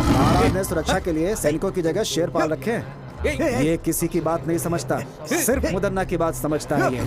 महाराज ने सुरक्षा के लिए सैनिकों की जगह शेर पाल रखे हैं। ये किसी की बात नहीं समझता, सिर्फ मुदन्ना की बात समझता है ये।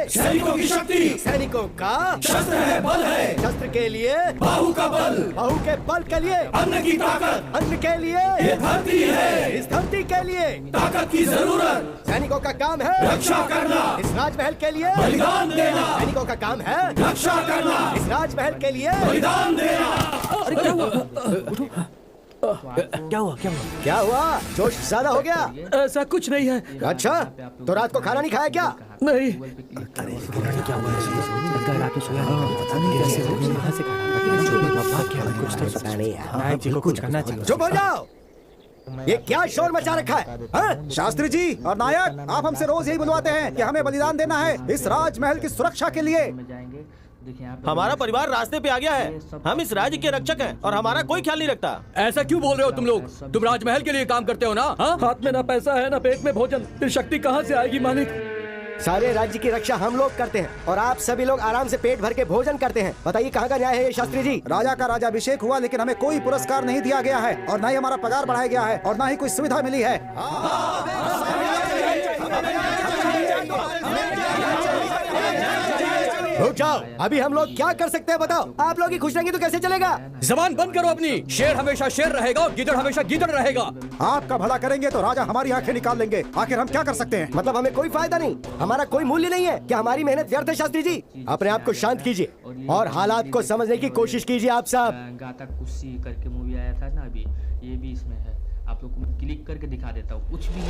सैनिकों की शक्ति, सैनिकों का शस्त्र है, बल है। शस्त्र के लिए बाहु का बल, बाहु के बल के लिए अन्न की ताकत, अन्न के लिए ये धरती है, इस धरती के लिए ताकत की जरूरत। सैनिकों का काम है रक्षा करना, इस राजमहल के लिए बलिदान देना। सैनिकों का काम है रक्षा करना, इस राजमहल के लिए बलिदान देना। अरे क्या हुआ? क्या हुआ? क्या हुआ? जोश ज्यादा हो गया? ऐसा कुछ नहीं है। अच्छा, तो रात को खाना नहीं खाया क्या? नहीं। क्या हुआ? लगता है रात में सोया नहीं, पता नहीं कैसे कहाँ से कुछ तो पता नहीं है। नायक जी को कुछ करना चाहिए। चुप हो जाओ, ये क्या शोर मचा रखा है? हाँ? शास्त्री जी और नायक, आप हमसे रोज यही बुलवाते हैं कि हमें बलिदान देना है इस राजमहल की सुरक्षा के लिए। हमारा परिवार रास्ते पे आ गया है, हम इस राज्य के रक्षक हैं और हमारा कोई ख्याल नहीं रखता। ऐसा क्यों बोल रहे हो तुम लोग? तुम राजमहल के लिए काम करते हो ना? हाथ में ना पैसा है ना पेट में भोजन, फिर शक्ति कहाँ से आएगी मालिक? सारे राज्य की रक्षा हम लोग करते हैं और आप सभी लोग आराम से पेट भर के भोजन करते हैं। बताइए कहाँ का न्याय है ये शास्त्री जी? राजा का राजाभिषेक हुआ लेकिन हमें कोई पुरस्कार नहीं दिया गया है और न ही हमारा पगार बढ़ाया गया है और न ही कोई सुविधा मिली है। रुक जाओ, अभी हम लोग क्या कर सकते हैं बताओ? आप लोग ही खुश रहेंगे तो कैसे चलेगा? जबान बंद करो अपनी। शेर हमेशा शेर रहेगा और गिदड़ हमेशा गिदड़ रहेगा। आपका भला करेंगे तो राजा हमारी आंखें निकाल लेंगे। आखिर हम क्या कर सकते हैं? मतलब हमें कोई फायदा नहीं, हमारा कोई मूल्य नहीं है क्या? हमारी मेहनत व्यर्थ है? शास्त्री जी, अपने आप को शांत कीजिए और हालात को समझने की कोशिश कीजिए। आप सब गाता कुस्सी करके मूवी आया था ना, अभी ये भी इसमें है। आप लोग को मैं क्लिक करके दिखा देता हूँ, कुछ भी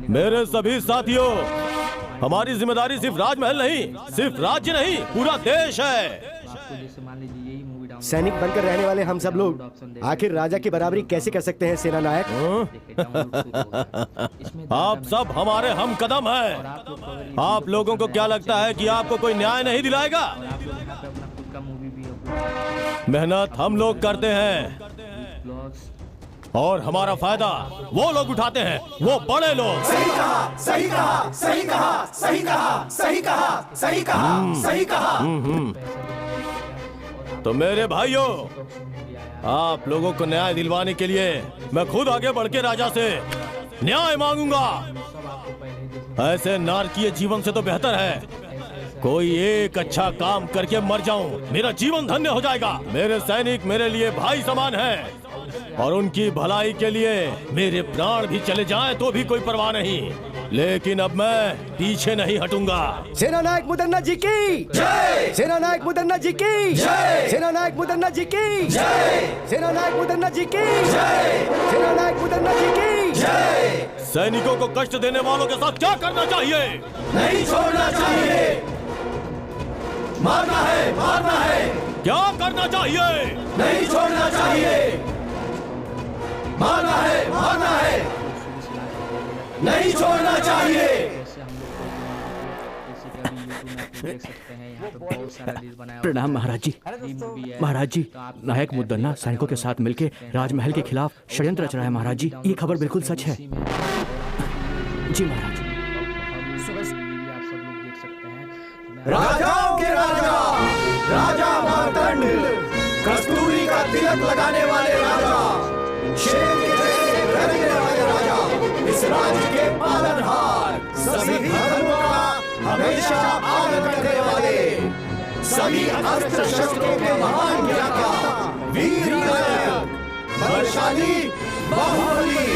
मेरे सभी साथियों, हमारी जिम्मेदारी सिर्फ राजमहल नहीं, सिर्फ राज्य नहीं, पूरा देश है। सैनिक बनकर रहने वाले हम सब लोग आखिर राजा की बराबरी कैसे कर सकते हैं सेना नायक? आप सब हमारे हम कदम हैं। आप लोगों को क्या लगता है कि आपको कोई न्याय नहीं दिलाएगा? मेहनत हम लोग करते हैं और हमारा फायदा वो लोग उठाते हैं, वो बड़े लोग। सही कहा, सही कहा, सही कहा, सही कहा, सही कहा, सही कहा, सही कहा। तो मेरे भाइयों, आप लोगों को न्याय दिलवाने के लिए मैं खुद आगे बढ़ के राजा से न्याय मांगूंगा। ऐसे नारकीय जीवन से तो बेहतर है कोई एक अच्छा काम करके मर जाऊं, मेरा जीवन धन्य हो जाएगा। मेरे सैनिक मेरे लिए भाई समान हैं और उनकी भलाई के लिए मेरे प्राण भी चले जाएं तो भी कोई परवाह नहीं, लेकिन अब मैं पीछे नहीं हटूंगा। सेना नायक मुदन्ना जी की जय! सेना नायक मुदन्ना जी की जय! सेना नायक मुदन्ना जी की जय! सेना नायक मुदन्ना जी की जय! सेना नायक मुदन्ना जी की जय! सैनिकों को कष्ट देने वालों के साथ क्या करना चाहिए? नहीं छोड़ना चाहिए, मारना है, मारना है। क्या करना चाहिए? नहीं छोड़ना चाहिए, मारना है, मारना है। नहीं छोड़ना चाहिए। प्रणाम महाराज जी। महाराज जी, नायक मुद्दन्ना सैनिकों के साथ मिलकर राजमहल के खिलाफ षड्यंत्र रच रहा है महाराज जी। ये खबर बिल्कुल सच है। जी महाराज। राजाओं के राजा, राजा मार्तंड, कस्तूरी का तिलक लगाने वाले राजा, शेर के जैसे डरने वाले राजा, इस राज्य के पालनहार, सभी धर्मों का हमेशा आदर करने वाले, सभी अस्त्र शस्त्रों के महान ज्ञाता, वीर नायक, बलशाली, बाहुबली,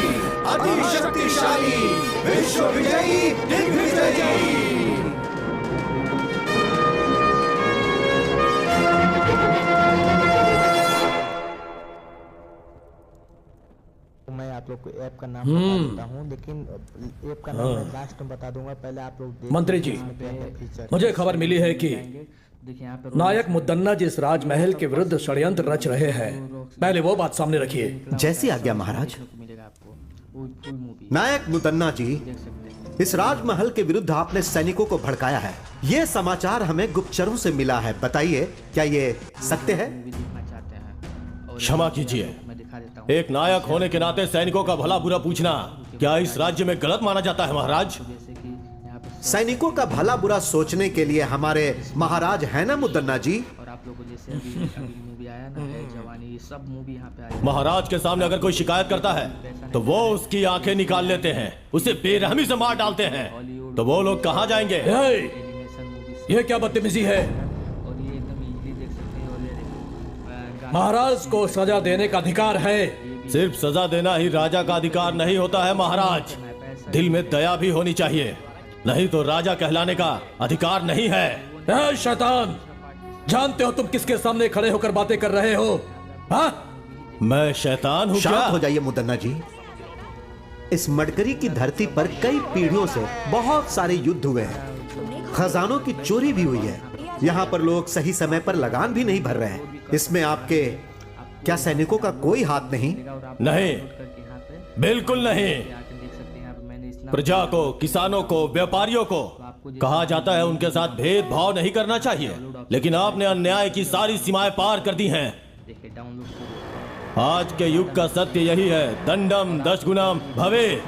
अति शक्तिशाली, विश्व विजयी, दिग्विजयी। मैं आप लोग को ऐप का नाम बता देता हूँ, लेकिन ऐप का नाम मैं लास्ट में बता दूंगा। पहले आप लोग मंत्री जी, मुझे खबर मिली है कि नायक मुद्दन्ना जिस राजमहल के विरुद्ध षड्यंत्र रच रहे हैं, पहले वो बात सामने रखिए। जैसी आज्ञा महाराज। नायक मुद्दन्ना जी, इस राजमहल के विरुद्ध आपने सैनिकों को भड़काया है। ये समाचार हमें गुप्तचरों से मिला है। बताइए, क्या ये सत्य है? क्षमा कीजिए, एक नायक होने के नाते सैनिकों का भला बुरा पूछना क्या इस राज्य में गलत माना जाता है महाराज? सैनिकों का भला बुरा सोचने के लिए हमारे महाराज है ना मुद्दन्ना जी। और आप लोगों को जैसे अभी मूवी आया ना है जवानी, ये सब मूवी यहाँ पे आया। महाराज के सामने अगर कोई शिकायत करता है तो वो उसकी आंखें निकाल लेते हैं, उसे बेरहमी से मार डालते हैं। तो वो लोग कहाँ जाएंगे? ये क्या बदतमीजी है? और ये एकदम इजीली देख सकते हैं। और ये महाराज को सजा देने का अधिकार है। सिर्फ सजा देना ही राजा का अधिकार नहीं होता है महाराज, दिल में दया भी होनी चाहिए, नहीं तो राजा कहलाने का अधिकार नहीं है। ए शैतान, जानते हो तुम किसके सामने खड़े होकर बातें कर रहे हो? हाँ? मैं शैतान हूँ क्या? शांत हो जाइए मुद्दन्ना जी। इस मडकरी की धरती पर कई पीढ़ियों से बहुत सारे युद्ध हुए हैं, खजानों की चोरी भी हुई है। यहाँ पर लोग सही समय पर लगान भी नहीं भर रहे हैं। इसमें आपके क्या सैनिकों का कोई हाथ नहीं? नहीं, बिल्कुल नहीं। प्रजा को, किसानों को, व्यापारियों को कहा जाता है उनके साथ भेदभाव नहीं करना चाहिए, लेकिन आपने अन्याय की सारी सीमाएं पार कर दी हैं। आज के युग का सत्य यही है, दंडम दशगुणम भवेत्,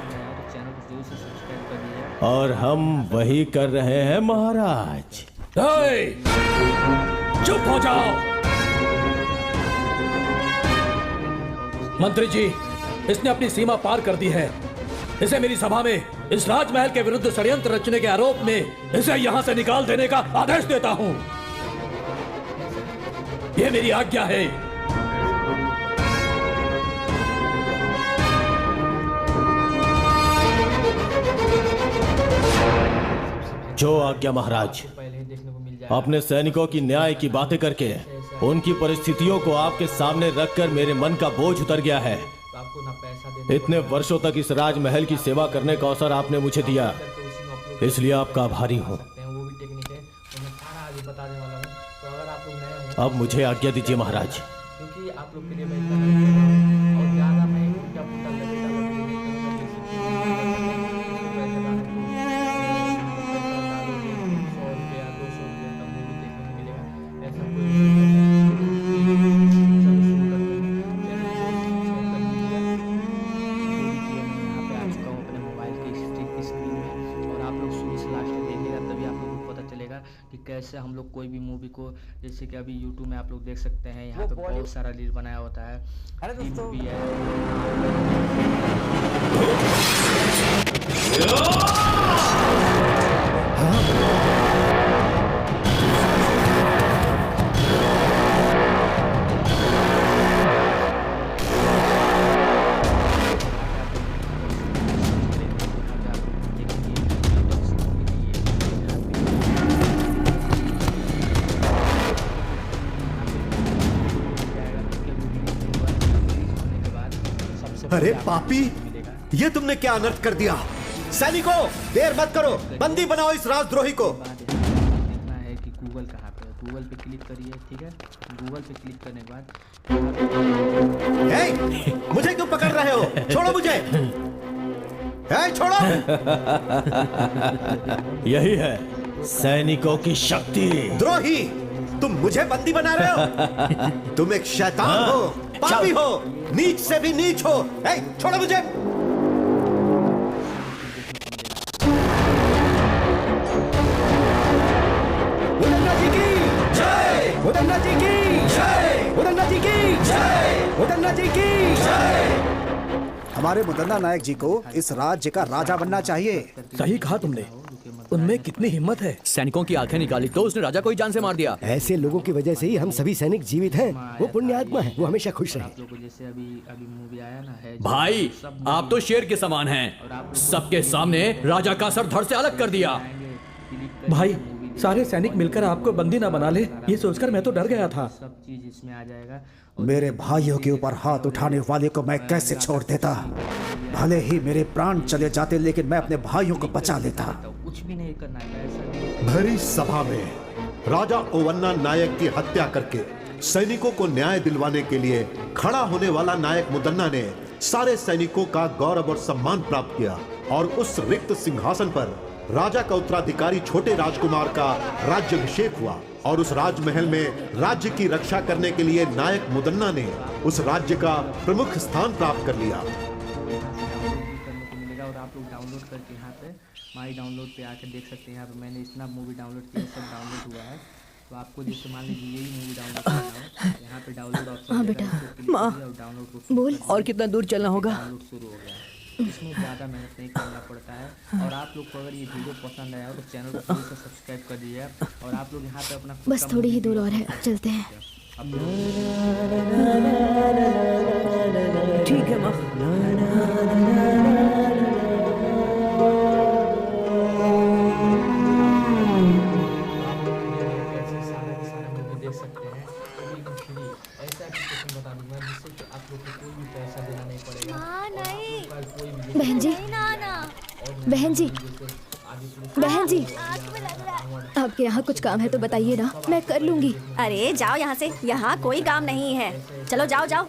और हम वही कर रहे हैं महाराज। चुप हो जाओ। मंत्री जी, इसने अपनी सीमा पार कर दी है। इसे मेरी सभा में इस राजमहल के विरुद्ध षड्यंत्र रचने के आरोप में इसे यहां से निकाल देने का आदेश देता हूं। यह मेरी आज्ञा है। जो आज्ञा महाराज। अपने सैनिकों की न्याय की बातें करके उनकी परिस्थितियों को आपके सामने रखकर मेरे मन का बोझ उतर गया है। इतने वर्षों तक इस राजमहल की सेवा करने का अवसर आपने मुझे दिया, इसलिए आपका आभारी हूँ। अब मुझे आज्ञा दीजिए महाराज। कैसे हम लोग कोई भी मूवी को, जैसे कि अभी YouTube में आप लोग देख सकते हैं, यहाँ पे बहुत सारा रील बनाया होता है। अरे मूवी है। अरे पापी, ये तुमने क्या अनर्थ कर दिया? सैनिकों, देर मत करो, बंदी बनाओ इस राजद्रोही को। देखना है कि गूगल कहाँ पे है। गूगल पे क्लिक करिए, ठीक है? गूगल पे क्लिक करने के बाद मुझे क्यों पकड़ रहे हो? छोड़ो मुझे। छोड़ो। यही है सैनिकों की शक्ति। द्रोही, तुम मुझे बंदी बना रहे हो? तुम एक शैतान हो, पापी हो, नीच से भी नीच हो। ए, छोड़ो मुझे। मुदन्ना जी की जय, मुदन्ना जी की जय, मुदन्ना जी की जय, मुदन्ना जी की जय। हमारे मुदन्ना नायक जी को इस राज्य का राजा बनना चाहिए। सही कहा तुमने, उनमें कितनी हिम्मत है। सैनिकों की आंखें निकाली तो उसने राजा को ही जान से मार दिया। ऐसे लोगों की वजह से ही हम सभी सैनिक जीवित हैं। वो पुण्यात्मा है, वो हमेशा खुश रहे। लोगों को जैसे अभी अभी मूवी आया ना है भाई, आप तो शेर के समान हैं। सबके सामने राजा का सर धड़ से अलग कर दिया। भाई, सारे सैनिक मिलकर आपको बंदी ना बना ले, ये सोचकर मैं तो डर गया था। सब चीज इसमें आ जाएगा। मेरे भाइयों के ऊपर हाथ उठाने वाले को मैं कैसे छोड़ देता। भले ही मेरे प्राण चले जाते, लेकिन मैं अपने भाइयों को बचा लेता। कुछ भी नहीं करना है ऐसा। भरी सभा में राजा ओवन्ना नायक की हत्या करके सैनिकों को न्याय दिलवाने के लिए खड़ा होने वाला नायक मुदन्ना ने सारे सैनिकों का गौरव और सम्मान प्राप्त किया और उस रिक्त सिंहासन पर राजा का उत्तराधिकारी छोटे राजकुमार का राज्याभिषेक हुआ और उस राजमहल में राज्य की रक्षा करने के लिए नायक मुदन्ना ने उस राज्य का प्रमुख स्थान प्राप्त कर लिया। करने को मिलेगा और आप लोग डाउनलोड करके यहाँ पे माई डाउनलोड पे आके देख सकते हैं। यहाँ पे मैंने इतना मूवी डाउनलोड किया, सब डाउनलोड हुआ है। तो आपको जैसे मान लीजिए यही मूवी डाउनलोड करना है, यहाँ पे डाउनलोड ऑप्शन। हाँ बेटा, माँ बोल, और कितना दूर चलना होगा? डाउनलोड शुरू हो गया। इसमें ज़्यादा मेहनत नहीं करना पड़ता है। और आप लोग को अगर ये वीडियो पसंद आया हो तो चैनल को प्लीज़ सब्सक्राइब कर दीजिए। और आप लोग यहाँ पे अपना बस थोड़ी ही दूर और है, चलते हैं। ठीक है माँ। देख सकते हैं एकदम फ्री। ऐसा एप्लीकेशन बता दूंगा जिससे कि आप लोग को कोई भी पैसा देना नहीं पड़ेगा। बहन जी, बहन जी, बहन जी, आपके यहाँ कुछ काम है तो बताइए ना, मैं कर लूंगी। अरे जाओ यहाँ से, यहाँ कोई काम नहीं है। चलो जाओ जाओ,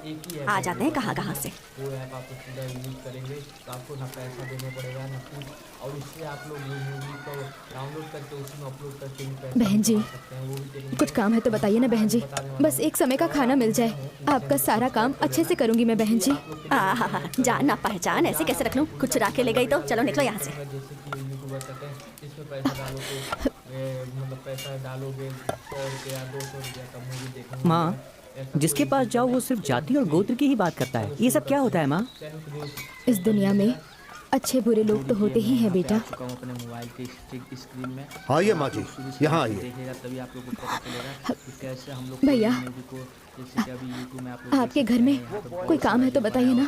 आ जाते हैं कहाँ कहाँ से। वो ऐप आप सीधा यूज करेंगे तो आपको ना पैसा देना पड़ेगा ना कुछ। और इससे आप लोग ये मूवी को डाउनलोड करके उसमें अपलोड करके भी पैसा बहन जी, सकते हैं। वो भी टेक्निक कुछ काम है तो बताइए ना बहन जी, बस एक समय का खाना मिल जाए, आपका सारा काम अच्छे से करूंगी मैं बहन जी। हाँ, जान ना पहचान ऐसे कैसे रख लूँ? कुछ चुरा के ले गई तो चलो निकलो यहाँ से। जैसे कि यूट्यूबर करते हैं, इसमें पैसा डालो तो मतलब पैसा डालोगे 100 रुपया 200 रुपया का मूवी देखोगे। माँ, जिसके पास जाओ वो सिर्फ जाति और गोत्र की ही बात करता है। ये सब क्या होता है माँ? इस दुनिया में अच्छे बुरे लोग तो होते ही हैं बेटा। अपने मोबाइल के स्क्रीन में आइए माँ जी, यहाँ आइए। देखेगा तभी आप लोग को पता चलेगा कि कैसे हम लोग भैया, मूवी को जैसे कि अभी यूट्यूब में आप लोग आपके घर में कोई काम है तो बताइए ना।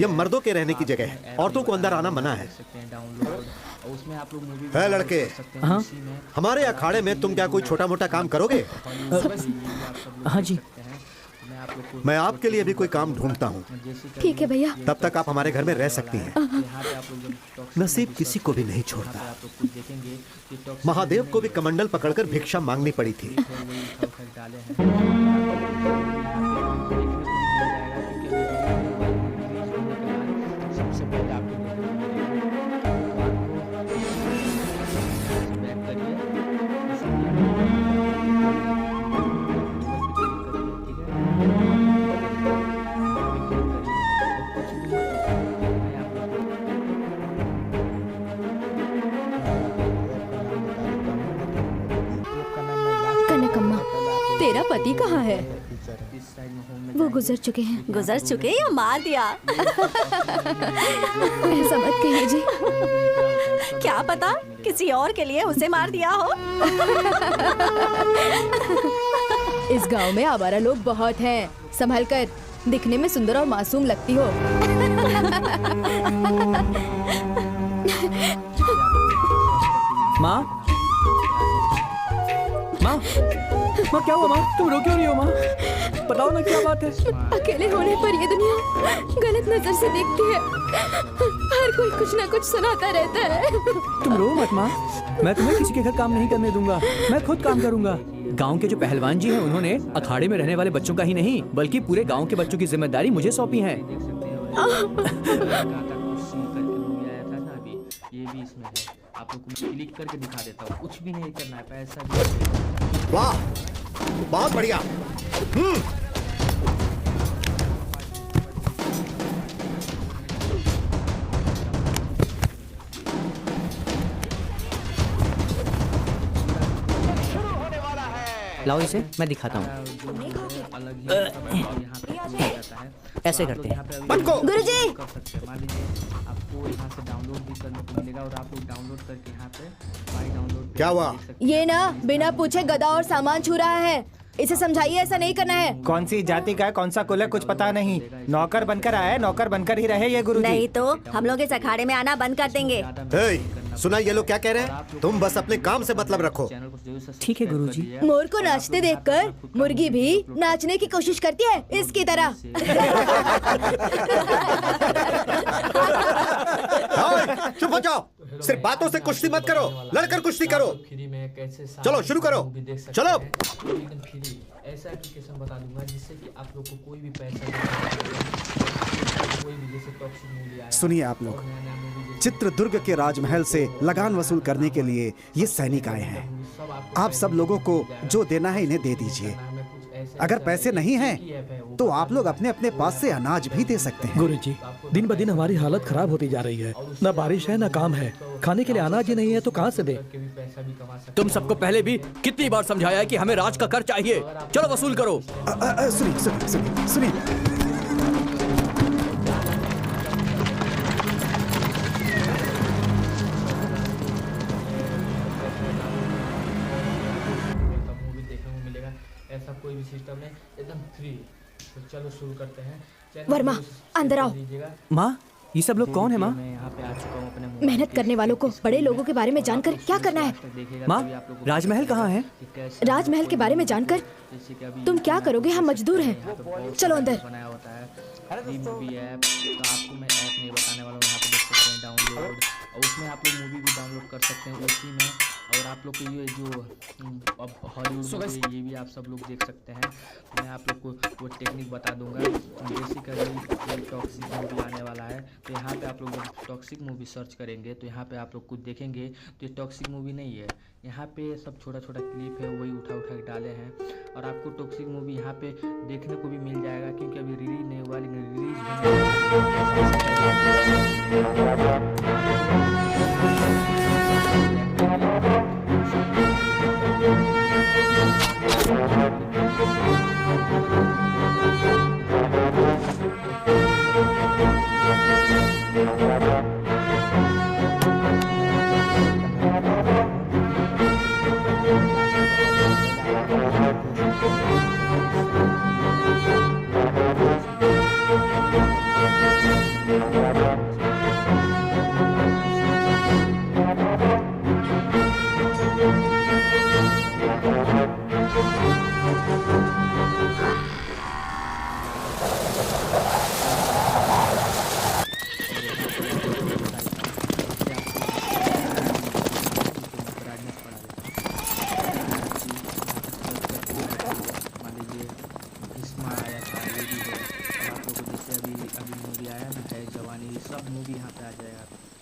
यह मर्दों के रहने की जगह है, औरतों को अंदर आना मना है। डाउनलोड उसमें आप लोग मूवी है लड़के, हमारे अखाड़े में तुम क्या कोई छोटा मोटा काम करोगे? हाँ जी, मैं आपके लिए भी कोई काम ढूंढता हूँ। ठीक है भैया। तब तक आप हमारे घर में रह सकती हैं। नसीब किसी को भी नहीं छोड़ता। महादेव को भी कमंडल पकड़कर भिक्षा मांगनी पड़ी थी। सबसे पहले आप कनकम्मा, तेरा पति कहाँ है? वो गुजर चुके हैं। गुजर चुके या मार दिया? ऐसा मत कहिए जी। क्या पता किसी और के लिए उसे मार दिया हो। इस गांव में आवारा लोग बहुत हैं, संभल कर, दिखने में सुंदर और मासूम लगती हो। माँ, माँ, माँ क्या हुआ माँ? तुम रो क्यों रही हो माँ? बताओ ना क्या बात है? अकेले होने पर ये दुनिया गलत नजर से देखती है। हर कोई कुछ ना कुछ सुनाता रहता है। तुम रो मत माँ, मैं तुम्हें किसी के घर काम नहीं करने दूंगा, मैं खुद काम करूंगा। गांव के जो पहलवान जी हैं उन्होंने अखाड़े में रहने वाले बच्चों का ही नहीं बल्कि पूरे गांव के बच्चों की जिम्मेदारी मुझे सौंपी है। ये भी इसमें है। आप लोग को क्लिक करके दिखा देता हूँ, कुछ भी नहीं करना है, पैसा भी। वाह, बहुत बढ़िया। लाओ इसे, मैं दिखाता हूँ। ऐसे करते हैं। गुरुजी, कर सकते हैं, मान लीजिए आपको यहाँ से डाउनलोड भी करने को मिलेगा और आप लोग डाउनलोड करके यहाँ पे माई डाउनलोड क्या हुआ? ये ना बिना पूछे गधा और सामान छू रहा है। इसे समझाइए ऐसा नहीं करना है। कौन सी जाति का है, कौन सा कुल है, कुछ पता नहीं। नौकर बनकर आया है, नौकर बनकर ही रहे ये गुरुजी। नहीं तो हम लोग इस अखाड़े में आना बंद कर देंगे। सुना ये लोग क्या कह रहे हैं? तुम बस अपने काम से मतलब रखो। ठीक है गुरुजी। मोर को नाचते देखकर मुर्गी भी नाचने की कोशिश करती है, इसकी तरह। चुप हो जाओ, सिर्फ बातों से कुश्ती मत करो, लड़कर कुश्ती करो। चलो शुरू करो, चलो। ऐसा एप्लीकेशन बता दूंगा जिससे कि आप लोग को कोई भी पैसा कोई भी जैसे टॉक्सिक मूवी आया। सुनिए आप लोग, चित्रदुर्ग के राजमहल से लगान वसूल करने के लिए ये सैनिक आए हैं। आप सब लोगों को जो देना है इन्हें दे दीजिए। अगर पैसे नहीं हैं तो आप लोग अपने अपने पास से अनाज भी दे सकते हैं। गुरुजी, दिन ब दिन हमारी हालत खराब होती जा रही है। न बारिश है न काम है, खाने के लिए अनाज ही नहीं है तो कहाँ से दे? तुम सबको पहले भी कितनी बार समझाया है कि हमें राज का कर चाहिए। चलो वसूल करो। सुनिए सुनिए सुनिए सुनिए, ऐसा कोई भी सिस्टम नहीं, एकदम फ्री। तो चलो शुरू करते हैं। वर्मा, अंदर आओ। माँ, ये सब लोग कौन है माँ? मैं यहाँ पे आ चुका हूँ अपने मेहनत करने वालों को बड़े लोगों के बारे में जानकर क्या करना है? माँ, राजमहल कहाँ है? राजमहल के बारे में जानकर तुम क्या करोगे? हम मजदूर हैं। चलो अंदर। बनाया होता है मूवी ऐप, तो आपको मैं ऐप नहीं बताने वाला हूँ। यहाँ पे देख सकते हैं डाउनलोड, और उसमें आप लोग मूवी भी डाउनलोड कर सकते हैं उसी में। और आप लोग को ये जो अब हॉलीवुड ये भी आप सब लोग देख सकते हैं। मैं आप लोग को वो टेक्निक बता दूंगा। बेसिकली टॉक्सिक मूवी आने वाला है, तो यहाँ पे आप लोग जब टॉक्सिक मूवी सर्च करेंगे तो यहाँ पे आप लोग कुछ देखेंगे तो ये टॉक्सिक मूवी नहीं है। यहाँ पे सब छोटा छोटा क्लिप है, वही उठा उठा के डाले हैं। और आपको टॉक्सिक मूवी यहाँ पे देखने को भी मिल जाएगा, क्योंकि अभी रिलीज नहीं हुआ, लेकिन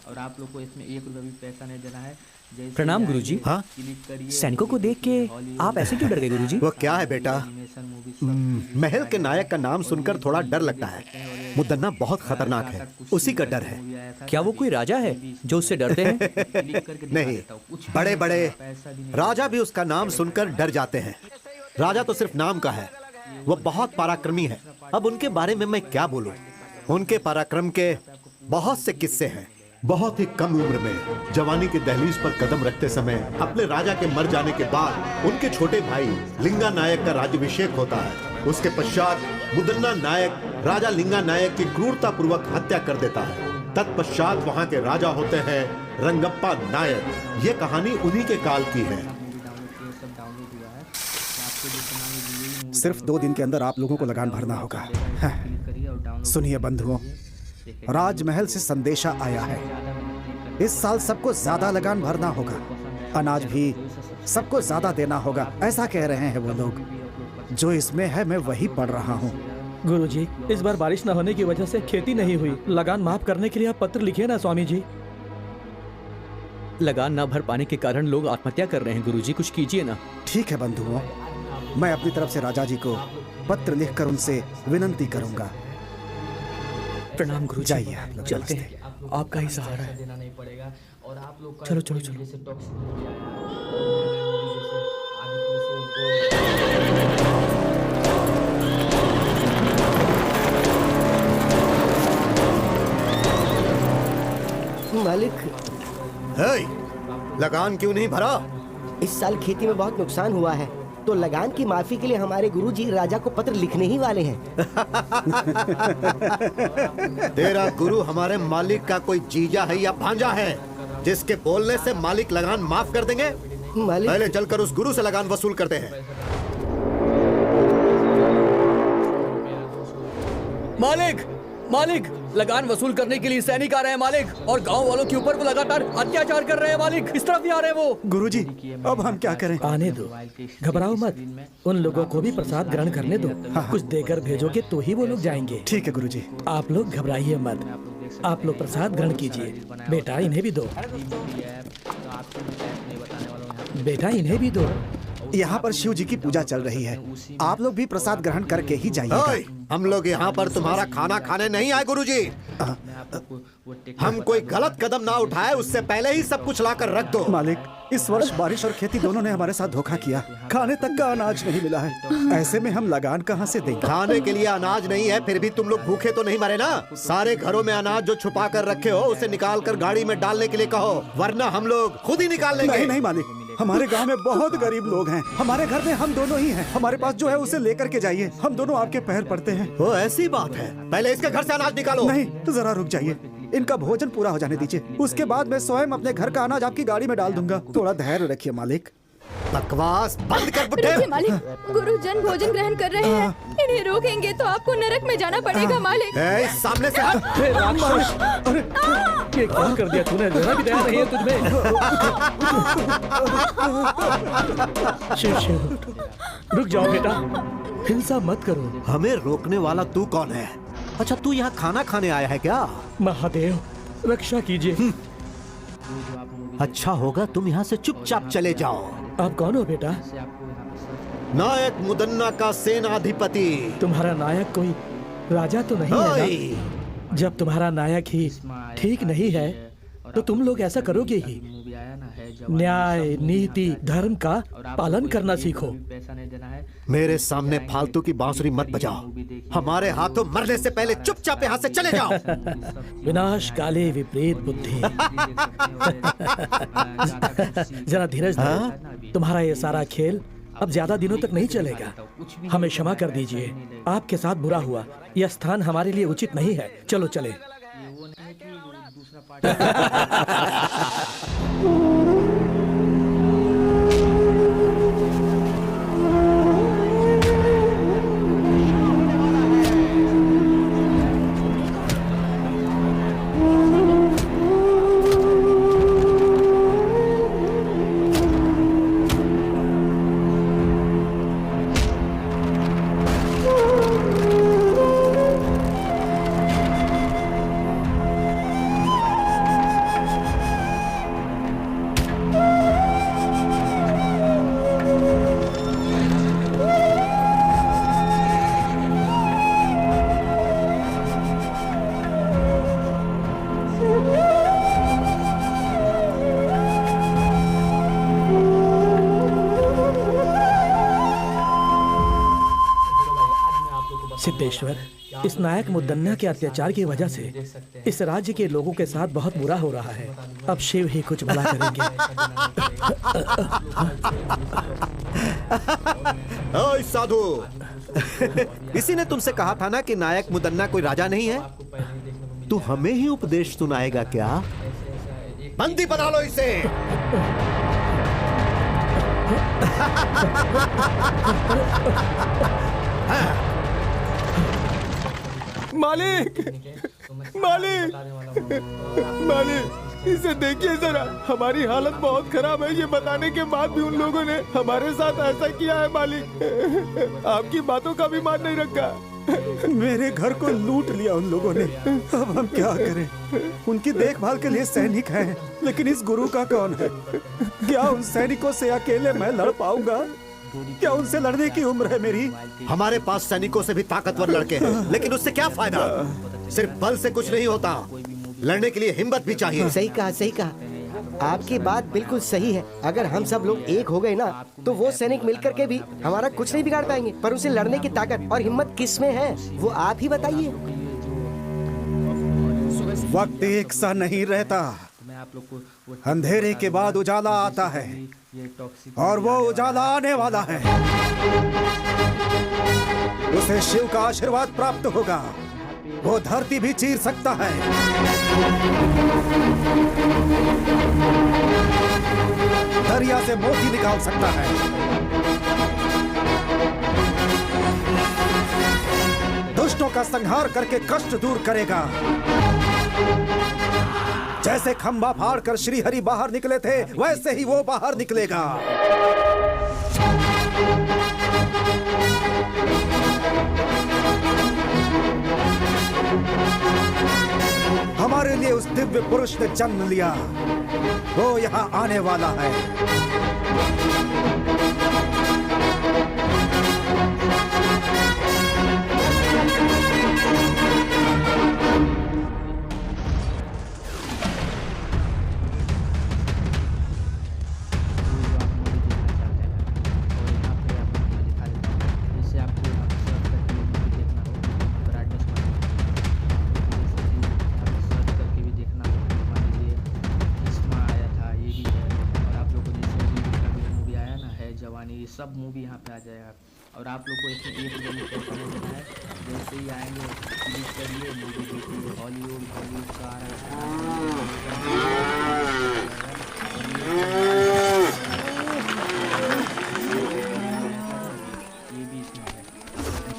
और आप लोग को इसमें 1 रुपया भी पैसा नहीं देना है। प्रणाम गुरुजी। हाँ? सैनिकों को देख के आप ऐसे क्यों डर गए गुरुजी? वो क्या है बेटा, महल के नायक का नाम सुनकर थोड़ा डर लगता है। मुदन्ना बहुत खतरनाक है, उसी का डर है। क्या वो कोई राजा है जो उससे डरते हैं? नहीं, बड़े बड़े राजा भी उसका नाम सुनकर डर जाते हैं। राजा तो सिर्फ नाम का है, वो बहुत पराक्रमी है। अब उनके बारे में मैं क्या बोलूं? उनके पराक्रम के बहुत से किस्से हैं। बहुत ही कम उम्र में जवानी के दहलीज पर कदम रखते समय अपने राजा के मर जाने के बाद उनके छोटे भाई लिंगा नायक का राज्याभिषेक होता है। उसके पश्चात मुदन्ना नायक राजा लिंगा नायक की क्रूरता पूर्वक हत्या कर देता है। तत्पश्चात वहां के राजा होते हैं रंगप्पा नायक। ये कहानी उन्हीं के काल की है। सिर्फ 2 दिन के अंदर आप लोगों को लगान भरना होगा। सुनिए बंधुओं, राजमहल से संदेशा आया है। इस साल सबको ज्यादा लगान भरना होगा, अनाज भी सबको ज्यादा देना होगा। ऐसा कह रहे हैं वो लोग। जो इसमें है मैं वही पढ़ रहा हूँ। गुरुजी, इस बार बारिश न होने की वजह से खेती नहीं हुई। लगान माफ करने के लिए आप पत्र लिखिए ना स्वामी जी। लगान ना भर पाने के कारण लोग आत्महत्या कर रहे हैं। गुरुजी कुछ कीजिए ना। ठीक है बंधुओं, मैं अपनी तरफ से राजा जी को पत्र लिखकर उनसे विनंती करूंगा। प्रणाम गुरु। जाइए आप लोग, चलते हैं, आपका ही सहारा है। देना नहीं पड़ेगा और आप लोग चलो चलो चलो। जैसे टॉक्सिक मालिक, लगान क्यों नहीं भरा? इस साल खेती में बहुत नुकसान हुआ है, तो लगान की माफी के लिए हमारे गुरुजी राजा को पत्र लिखने ही वाले हैं। तेरा गुरु हमारे मालिक का कोई जीजा है या भांजा है जिसके बोलने से मालिक लगान माफ कर देंगे? मालिक, पहले चलकर उस गुरु से लगान वसूल करते हैं। मालिक, मालिक, लगान वसूल करने के लिए सैनिक आ रहे हैं मालिक, और गांव वालों के ऊपर वो लगातार अत्याचार कर रहे हैं मालिक। इस तरफ ही आ रहे हैं वो। गुरुजी, अब हम क्या करें? आने दो, घबराओ मत। उन लोगों को भी प्रसाद ग्रहण करने दो। कुछ देकर भेजोगे तो ही वो लोग जाएंगे। ठीक है गुरुजी। आप लोग घबराइए मत, आप लोग प्रसाद ग्रहण कीजिए। बेटा इन्हें भी दो, बेटा इन्हें भी दो। यहाँ पर शिव जी की पूजा चल रही है, आप लोग भी प्रसाद ग्रहण करके ही जाइएगा। हम लोग यहाँ पर तुम्हारा खाना खाने नहीं आए गुरुजी। हम कोई गलत कदम ना उठाए उससे पहले ही सब कुछ लाकर रख दो। मालिक, इस वर्ष बारिश और खेती दोनों ने हमारे साथ धोखा किया। खाने तक का अनाज नहीं मिला है, ऐसे में हम लगान कहाँ से देंगे? खाने के लिए अनाज नहीं है, फिर भी तुम लोग भूखे तो नहीं मरे ना? सारे घरों में अनाज जो छुपा कर रखे हो उसे निकाल कर गाड़ी में डालने के लिए कहो, वरना हम लोग खुद ही निकाल लेंगे। नहीं नहीं मालिक, हमारे गांव में बहुत गरीब लोग हैं, हमारे घर में हम दोनों ही हैं। हमारे पास जो है उसे लेकर के जाइए, हम दोनों आपके पैर पड़ते हैं। वो ऐसी बात है, पहले इसके घर से अनाज निकालो। नहीं, जरा रुक जाइए, इनका भोजन पूरा हो जाने दीजिए, उसके बाद मैं स्वयं अपने घर का अनाज आपकी गाड़ी में डाल दूंगा। थोड़ा धैर्य रखिए मालिक। बकवास बंद कर बुड्ढे। रुकिए मालिक, गुरुजन भोजन ग्रहण कर रहे हैं, इन्हें रोकेंगे तो आपको नरक में जाना पड़ेगा मालिक। सामने से हट। ये क्या कर दिया तूने? जरा भी दया नहीं है तुझमें। शिव शिव, रुक जाओ बेटा, हिंसा मत करो। हमें रोकने वाला तू कौन है? अच्छा, तू यहाँ खाना खाने आया है क्या? महादेव, रक्षा कीजिए। अच्छा होगा तुम यहाँ से चुपचाप चले जाओ। आप कौन हो बेटा? नायक मुदन्ना का सेनाधिपति। तुम्हारा नायक कोई राजा तो नहीं है ना? जब तुम्हारा नायक ही ठीक नहीं है तो तुम लोग ऐसा करोगे ही। न्याय, नीति, धर्म का पालन करना सीखो। मेरे सामने फालतू की बांसुरी मत बजाओ, हमारे हाथों मरने से पहले चुपचाप यहाँ से चले जाओ। विनाश काले विपरीत बुद्धि। जरा धीरज धरो, तुम्हारा ये सारा खेल अब ज्यादा दिनों तक नहीं चलेगा। हमें क्षमा कर दीजिए, आपके साथ बुरा हुआ, यह स्थान हमारे लिए उचित नहीं है। चलो चले। सिद्धेश्वर, इस नायक मुदन्ना के अत्याचार की वजह से इस राज्य के लोगों के साथ बहुत बुरा हो रहा है। अब शिव ही कुछ भला करेंगे। ओए साधु, इसी ने तुमसे कहा था ना कि नायक मुदन्ना कोई राजा नहीं है? तू हमें ही उपदेश सुनाएगा क्या? बंदी बना लो इसे। मालिक, मालिक, मालिक, इसे देखिए जरा, हमारी हालत बहुत खराब है। ये बताने के बाद भी उन लोगों ने हमारे साथ ऐसा किया है। मालिक, आपकी बातों का भी मान नहीं रखा। मेरे घर को लूट लिया उन लोगों ने। अब हम क्या करें? उनकी देखभाल के लिए सैनिक हैं, लेकिन इस गुरु का कौन है? क्या उन सैनिकों से अकेले मैं लड़ पाऊंगा? क्या उनसे लड़ने की उम्र है मेरी? हमारे पास सैनिकों से भी ताकतवर लड़के हैं, लेकिन उससे क्या फायदा? सिर्फ बल से कुछ नहीं होता, लड़ने के लिए हिम्मत भी चाहिए। सही कहा, सही कहा। आपकी बात बिल्कुल सही है। अगर हम सब लोग एक हो गए ना, तो वो सैनिक मिलकर के भी हमारा कुछ नहीं बिगाड़ पाएंगे। पर उनसे लड़ने की ताकत और हिम्मत किस में है, वो आप ही बताइए। वक्त एक सा नहीं रहता। अंधेरे के बाद उजाला आता है, और वो उजाला आने वाला है। उसे शिव का आशीर्वाद प्राप्त होगा। वो धरती भी चीर सकता है। दरिया से मोती निकाल सकता है। दुष्टों का संहार करके कष्ट दूर करेगा। जैसे खंभा फाड़कर श्री हरि बाहर निकले थे, वैसे ही वो बाहर निकलेगा। हमारे लिए उस दिव्य पुरुष ने जन्म लिया। वो यहाँ आने वाला है। सब मूवी यहाँ पे आ जाएगा। और आप लोग को इसमें एक जल्दी कैसा देना है, जैसे ही आएंगे क्लिक करिए, मूवी देखिए। हॉलीवुड का आ रहा है, ये भी इसमें है।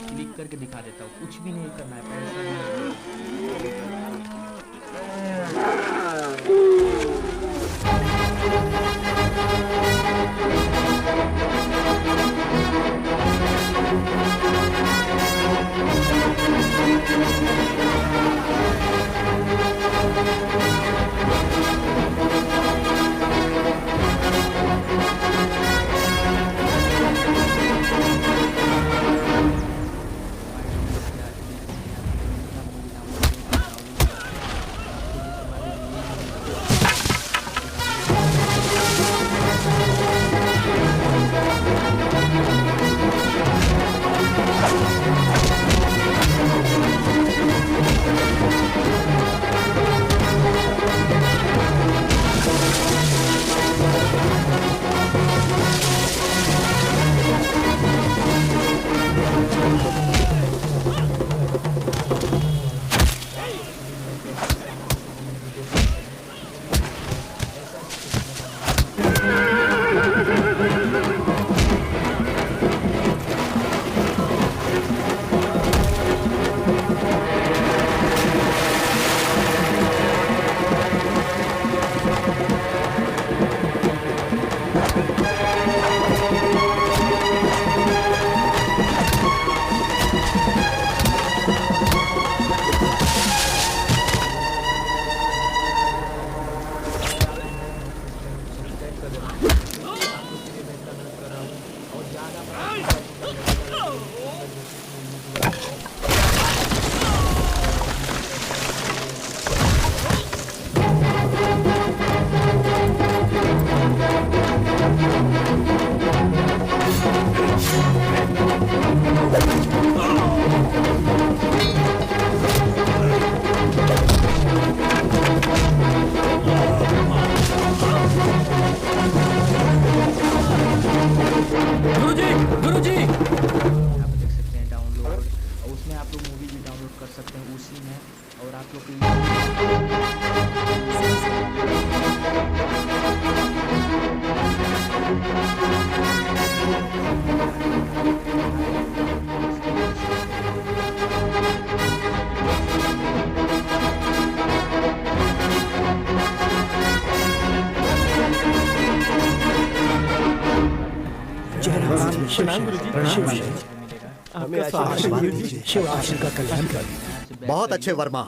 क्लिक करके दिखा देता हूँ, कुछ भी नहीं करना है, पैसा प्रणाम गुरुजी। प्रणाम। हमें आशीर्वाद दीजिए। शिव आशीष का कल्याण कर। बहुत अच्छे वर्मा,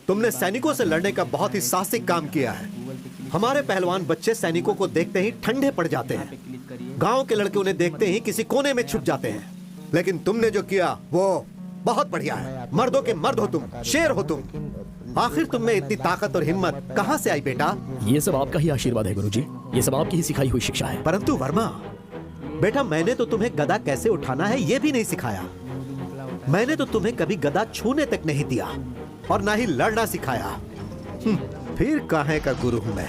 तुमने सैनिकों से लड़ने का बहुत ही साहसिक काम किया है। हमारे पहलवान बच्चे सैनिकों को देखते ही ठंडे पड़ जाते हैं। गांव के लड़के उन्हें देखते ही किसी कोने में छुप जाते हैं। लेकिन तुमने जो किया वो बहुत बढ़िया है। मर्दों के मर्द हो तुम, शेर हो तुम। आखिर तुम में इतनी ताकत और हिम्मत कहां से आई बेटा? ये सब आपका ही आशीर्वाद है गुरुजी। ये सब आपकी ही सिखाई हुई शिक्षा है। परंतु वर्मा बेटा, मैंने तो तुम्हें गदा कैसे उठाना है ये भी नहीं सिखाया। मैंने तो तुम्हें कभी गदा छूने तक नहीं दिया और ना ही लड़ना सिखाया। फिर काहे का गुरु हूं मैं?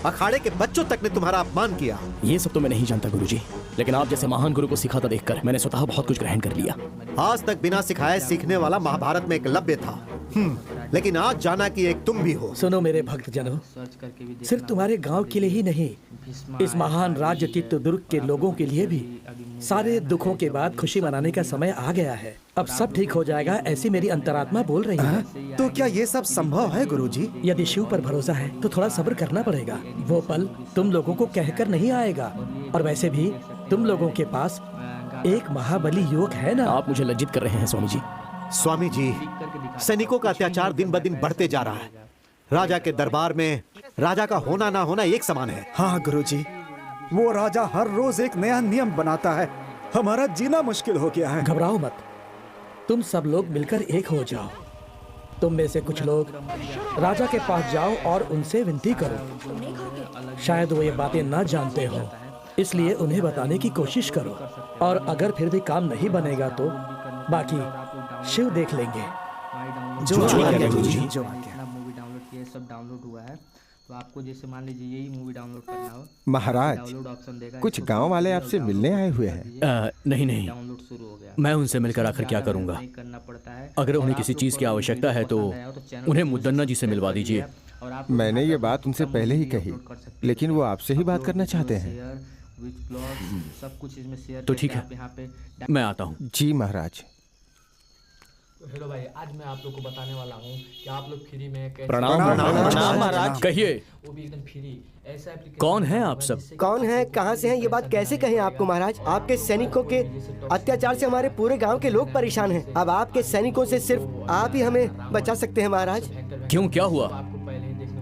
अखाड़े के बच्चों तक ने तुम्हारा अपमान किया। ये सब तो मैं नहीं जानता गुरुजी, लेकिन आप जैसे महान गुरु को सिखाता देखकर मैंने स्वतः बहुत कुछ ग्रहण कर लिया। आज तक बिना सिखाए सीखने वाला महाभारत में एकलव्य था, लेकिन आज जाना कि एक तुम भी हो। सुनो मेरे भक्तजनों, सिर्फ तुम्हारे गांव के लिए ही नहीं, इस महान राज्य चित्रदुर्ग के लोगों के लिए भी सारे दुखों के बाद खुशी मनाने का समय आ गया है। अब सब ठीक हो जाएगा, ऐसी मेरी अंतरात्मा बोल रही है। तो क्या ये सब संभव है गुरुजी? यदि शिव पर भरोसा है तो थोड़ा सब्र करना पड़ेगा। वो पल तुम लोगों को कहकर नहीं आएगा। और वैसे भी तुम लोगों के पास एक महाबली युवक है ना। आप मुझे लज्जित कर रहे हैं स्वामी जी। स्वामी जी, सैनिकों का अत्याचार दिन ब दिन बढ़ते जा रहा है। राजा के दरबार में राजा का होना ना होना एक समान है। हाँ गुरुजी, वो राजा हर रोज एक नया नियम बनाता है। हमारा जीना मुश्किल हो गया है। घबराओ मत, तुम सब लोग मिलकर एक हो जाओ। तुम में से कुछ लोग राजा के पास जाओ और उनसे विनती करो। शायद वो ये बातें ना जानते हो, इसलिए उन्हें बताने की कोशिश करो। और अगर फिर भी काम नहीं बनेगा तो बाकी शिव देख लेंगे। जो मूवी डाउनलोड किया सब डाउनलोड हुआ है, तो आपको जैसे मान लीजिए यही मूवी डाउनलोड करना हो, महाराज डाउनलोड ऑप्शन देगा। कुछ गांव वाले आपसे मिलने आए हुए हैं। नहीं नहीं, डाउनलोड शुरू हो गया। मैं उनसे मिलकर आखिर क्या करूंगा? करना पड़ता है। अगर उन्हें किसी चीज की आवश्यकता है तो उन्हें मुद्दन्ना जी से मिलवा दीजिए। मैंने ये बात उनसे पहले ही कही, लेकिन वो आपसे ही बात करना चाहते हैं। सब कुछ इसमें शेयर तो ठीक है, मैं आता हूँ। जी महाराज। हेलो भाई, आज मैं आप लोग को बताने वाला हूँ कि आप लोग फ्री में कैसे प्रणाम महाराज। कहिए, वो भी एकदम फ्री। ऐसा एप्लीकेशन कौन है आप सब? कौन है, कहाँ से हैं, ये बात कैसे कहें आपको महाराज? आपके सैनिकों के अत्याचार से हमारे पूरे गांव के लोग परेशान हैं। अब आपके सैनिकों से सिर्फ आप ही हमें बचा सकते हैं महाराज। क्यों, क्या हुआ?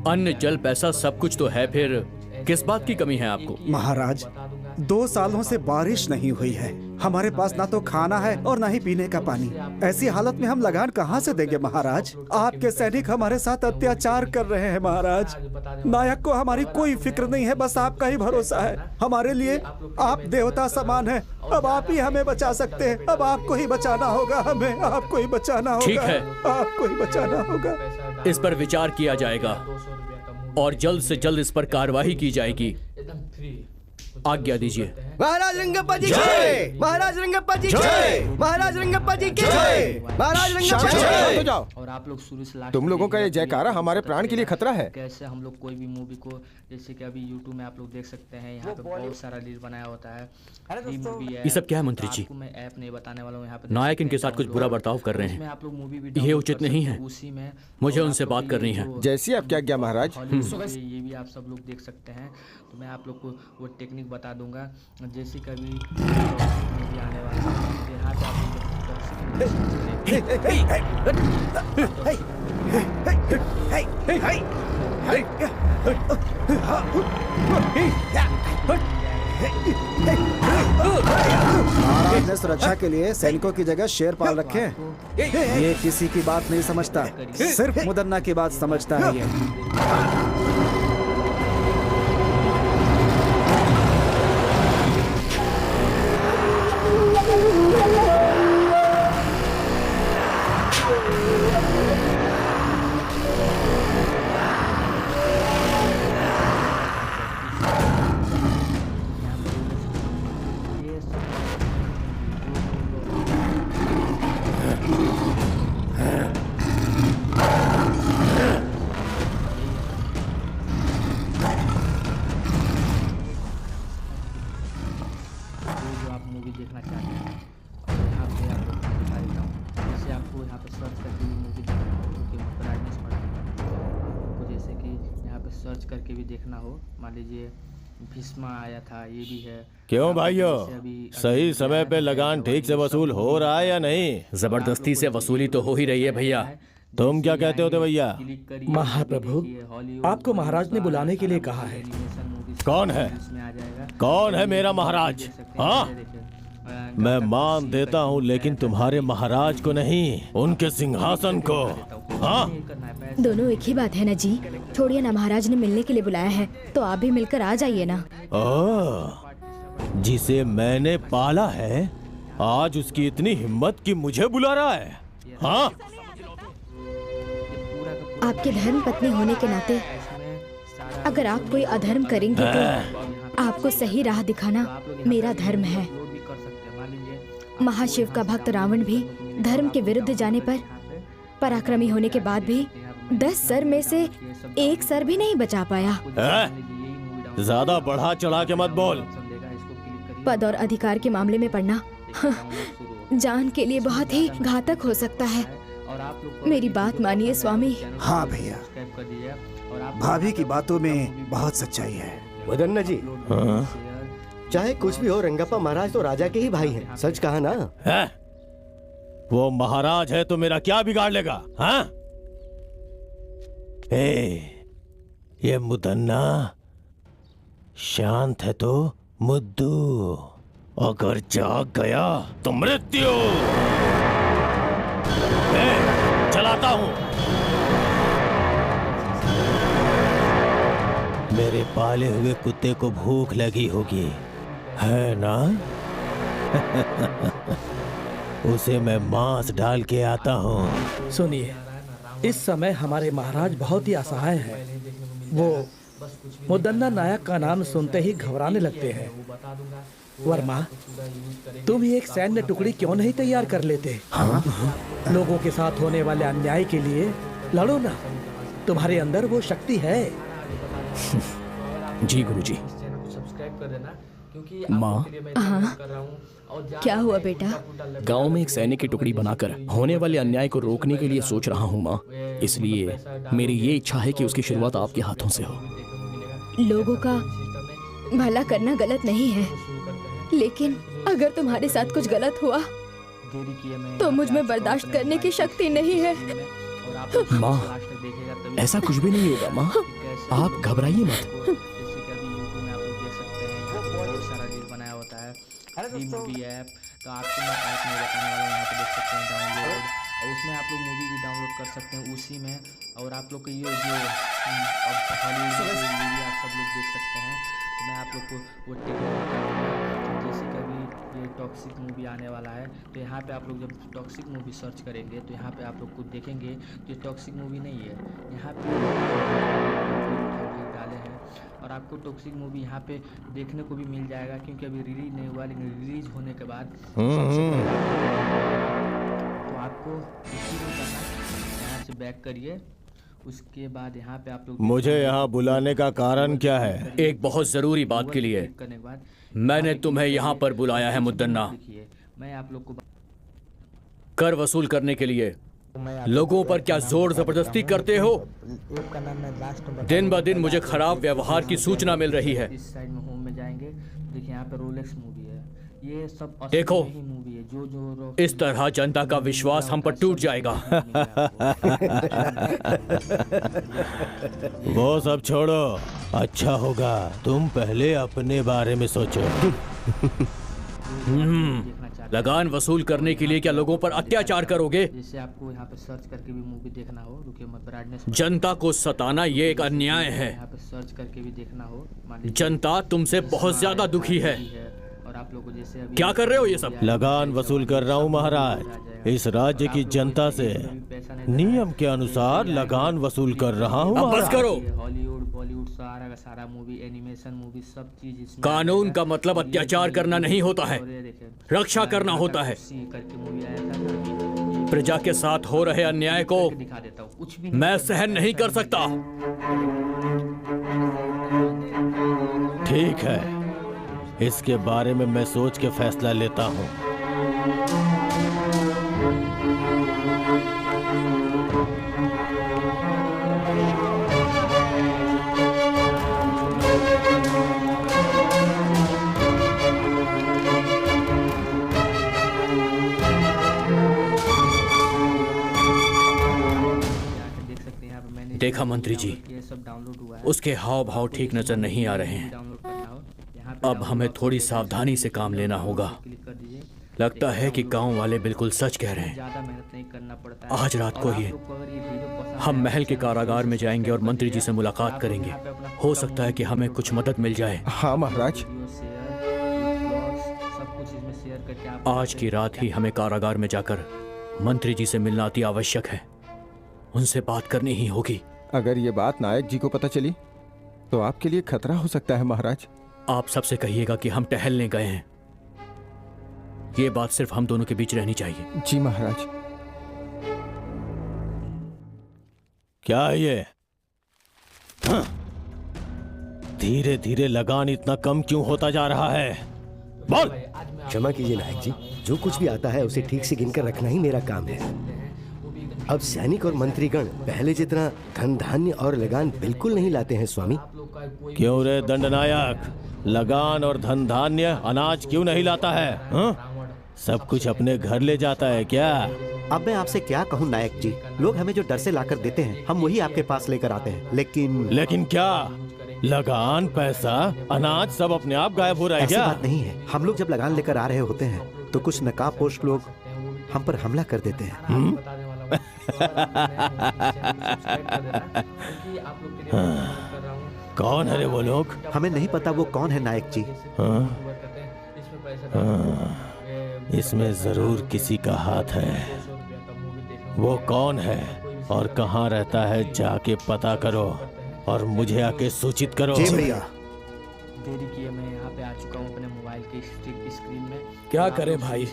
अन्न जल पैसा सब कुछ तो है, फिर किस बात की कमी है आपको? महाराज, 2 सालों से बारिश नहीं हुई है। हमारे पास ना तो खाना है और ना ही पीने का पानी। ऐसी हालत में हम लगान कहाँ से देंगे महाराज? आपके सैनिक हमारे साथ अत्याचार कर रहे हैं महाराज। नायक को हमारी कोई फिक्र नहीं है, बस आपका ही भरोसा है। हमारे लिए आप देवता समान हैं। अब आप ही हमें बचा सकते हैं। अब आपको ही बचाना होगा, हमें आपको ही बचाना होगा। ठीक है, आपको ही बचाना होगा। इस पर विचार किया जाएगा और जल्द से जल्द इस पर कार्रवाई की जाएगी। आज्ञा दीजिए। महाराज रंगप्पा जी जय, महाराज रंगप्पा जी जय, महाराज रंगप्पा जी जय, महाराज रंगप्पा जी जय। तो जाओ, और आप लोग शुरू से लास्ट तुम लोगों का ये जयकारा हमारे प्राण के लिए खतरा है। कैसे हम लोग कोई भी मूवी को, जैसे कि अभी YouTube में आप लोग देख सकते हैं, यहाँ पे बहुत सारा रील बनाया होता है। ये सब क्या है मंत्री जी? मैं ऐप नहीं बताने वाला हूँ। यहाँ पे नायक इनके साथ कुछ बुरा बर्ताव कर रहे हैं, आप लोग मूवी ये उचित नहीं है। उसी में मुझे उनसे बात करनी है। जैसी आपकी आज्ञा महाराज। ये भी आप सब लोग देख सकते हैं, तो मैं आप लोग को वो टेक्निक बता दूंगा। जैसे कभी मूवी आने वाला है, यहाँ पे आप महाराज ने सुरक्षा के लिए सैनिकों की जगह शेर पाल रखे हैं। ये किसी की बात नहीं समझता, सिर्फ मुदन्ना की बात समझता है ये। भीष्मा आया था, ये भी है। क्यों भाइयों, सही समय पे लगान ठीक से वसूल हो रहा है या नहीं? जबरदस्ती से वसूली तो हो ही रही है भैया। तुम क्या कहते हो भैया? महाप्रभु, आपको महाराज ने बुलाने के लिए कहा है। कौन है? कौन है मेरा महाराज? हाँ, मैं मान देता हूँ, लेकिन तुम्हारे महाराज को नहीं, उनके सिंहासन को। हाँ, दोनों एक ही बात है ना जी। छोड़िए ना, महाराज ने मिलने के लिए बुलाया है तो आप भी मिलकर आ जाइए ना। ओह, जिसे मैंने पाला है आज उसकी इतनी हिम्मत कि मुझे बुला रहा है। हाँ, आपके धर्म पत्नी होने के नाते अगर आप कोई अधर्म करेंगे तो आपको सही राह दिखाना मेरा धर्म है। महाशिव का भक्त रावण भी धर्म के विरुद्ध जाने पर पराक्रमी होने के बाद भी 10 सर में से 1 सर भी नहीं बचा पाया। ज्यादा बढ़ा चढ़ा के मत बोल। पद और अधिकार के मामले में पड़ना जान के लिए बहुत ही घातक हो सकता है। मेरी बात मानिए स्वामी। हाँ भैया, भाभी की बातों में बहुत सच्चाई है। वदन्ना जी, चाहे कुछ भी हो, रंगप्पा महाराज तो राजा के ही भाई हैं। सच कहा ना? है? वो महाराज है तो मेरा क्या बिगाड़ लेगा? हाँ? ये मुदन्ना शांत है तो मुद्दू, अगर जाग गया तो मृत्यु। चलाता हूं। मेरे पाले हुए कुत्ते को भूख लगी होगी, है ना? उसे मैं मांस डाल के आता हूँ। सुनिए, इस समय हमारे महाराज बहुत ही असहाय हैं। वो मुदन्ना नायक का नाम सुनते ही घबराने लगते हैं। वर्मा, तुम ही एक सैन्य टुकड़ी क्यों नहीं तैयार कर लेते? हाँ? लोगों के साथ होने वाले अन्याय के लिए लड़ो ना, तुम्हारे अंदर वो शक्ति है। जी गुरुजी। माँ, क्या हुआ बेटा? गांव में एक सैनिक की टुकड़ी बनाकर होने वाले अन्याय को रोकने के लिए सोच रहा हूँ माँ। इसलिए मेरी ये इच्छा है कि उसकी शुरुआत आपके हाथों से हो। लोगों का भला करना गलत नहीं है, लेकिन अगर तुम्हारे साथ कुछ गलत हुआ तो मुझ में बर्दाश्त करने की शक्ति नहीं है। माँ, ऐसा कुछ भी नहीं होगा माँ, आप घबराइए मत। मूवी ऐप, तो आपको मैं ऐप नहीं बताने वाला हूँ, यहाँ पे देख सकते हैं डाउनलोड, और उसमें आप लोग मूवी भी डाउनलोड कर सकते हैं उसी में। और आप लोग को ये जो हॉलीवुड मूवी आप सब लोग देख सकते हैं, तो मैं आप लोग को वो टेक्निक, जैसे कि अभी ये टॉक्सिक मूवी आने वाला है, तो यहाँ पे आप लोग जब टॉक्सिक मूवी सर्च करेंगे तो यहाँ पे आप लोग को देखेंगे तो ये टॉक्सिक मूवी नहीं है, यहाँ पे डाले हैं और आपको टॉक्सिक मूवी यहाँ पे देखने को भी मिल जाएगा, क्योंकि अभी रिलीज नहीं हुआ, लेकिन रिलीज होने के बाद तो आपको यहाँ से बैक करिए। उसके बाद यहाँ पे आप लोग मुझे यहाँ बुलाने का कारण क्या है? एक बहुत जरूरी बात के लिए मैंने तुम्हें यहाँ पर बुलाया है मुद्दन्ना। मैं आप लोग को कर वसूल करने के लिए लोगों पर क्या जोर जबरदस्ती करते हो? दिन ब दिन मुझे खराब व्यवहार की सूचना मिल रही है। इस साइड में होम में जाएंगे, देखिए यहाँ पे रोलेक्स मूवी है, ये सब देखो, मूवी है। जो इस तरह जनता का विश्वास हम पर टूट जाएगा। वो सब छोड़ो, अच्छा होगा तुम पहले अपने बारे में सोचो। लगान वसूल करने के लिए क्या लोगों पर अत्याचार करोगे? जैसे आपको यहाँ पे सर्च करके भी मूवी देखना हो, रुकिए मत, ब्राइटनेस जनता को सताना ये एक अन्याय है। यहाँ पे सर्च करके भी देखना हो, जनता तुमसे बहुत ज्यादा दुखी है। और आप लोगों को जैसे अभी क्या कर रहे हो ये सब? लगान वसूल कर रहा हूँ महाराज, इस राज्य की जनता से नियम के अनुसार लगान वसूल कर रहा हूँ। अब बस करो। हॉलीवुड बॉलीवुड सारा का सारा मूवी, एनिमेशन मूवी, सब चीज इसमें। कानून का मतलब अत्याचार करना नहीं होता है, रक्षा करना होता है। प्रजा के साथ हो रहे अन्याय को मैं सहन नहीं कर सकता। ठीक है, इसके बारे में मैं सोच के फैसला लेता हूँ। देखा मंत्री जी, उसके हाव भाव ठीक नजर नहीं आ रहे हैं। अब हमें थोड़ी सावधानी से काम लेना होगा। लगता है कि गांव वाले बिल्कुल सच कह रहे हैं। आज रात को ही हम महल के कारागार में जाएंगे और मंत्री जी से मुलाकात करेंगे। हो सकता है कि हमें कुछ मदद मिल जाए। हाँ महाराज। आज की रात ही हमें कारागार में जाकर मंत्री जी से मिलना अति आवश्यक है। उनसे बात करनी ही होगी। अगर ये बात नायक जी को पता चली तो आपके लिए खतरा हो सकता है महाराज। आप सबसे कहिएगा कि हम टहलने गए हैं। ये बात सिर्फ हम दोनों के बीच रहनी चाहिए। जी महाराज। क्या है ये? धीरे धीरे लगान इतना कम क्यों होता जा रहा है? बोल। क्षमा कीजिए नायक जी, जो कुछ भी आता है उसे ठीक से गिनकर रखना ही मेरा काम है। अब सैनिक और मंत्रीगण पहले जितना धन धान्य और लगान बिल्कुल नहीं लाते हैं स्वामी। क्यों रे दंडनायक, लगान और धन धान्य अनाज क्यों नहीं लाता है? सब कुछ अपने घर ले जाता है क्या? अब मैं आपसे क्या कहूँ नायक जी, लोग हमें जो डर से लाकर देते हैं हम वही आपके पास लेकर आते हैं। लेकिन क्या लगान, पैसा, अनाज सब अपने आप गायब हो रहा है क्या? ऐसी बात नहीं है। हम लोग जब लगान लेकर आ रहे होते हैं तो कुछ नकाबपोश लोग हम पर हमला कर देते हैं। कौन है रे वो लोग? हमें नहीं पता वो कौन है नायक जी। इसमें जरूर किसी का हाथ है। वो कौन है और कहाँ रहता है जाके पता करो और मुझे आके सूचित करो। जी भैया। देरी किए, मैं यहाँ पे आ चुका हूँ अपने मोबाइल के स्क्रीन में। क्या करें भाई,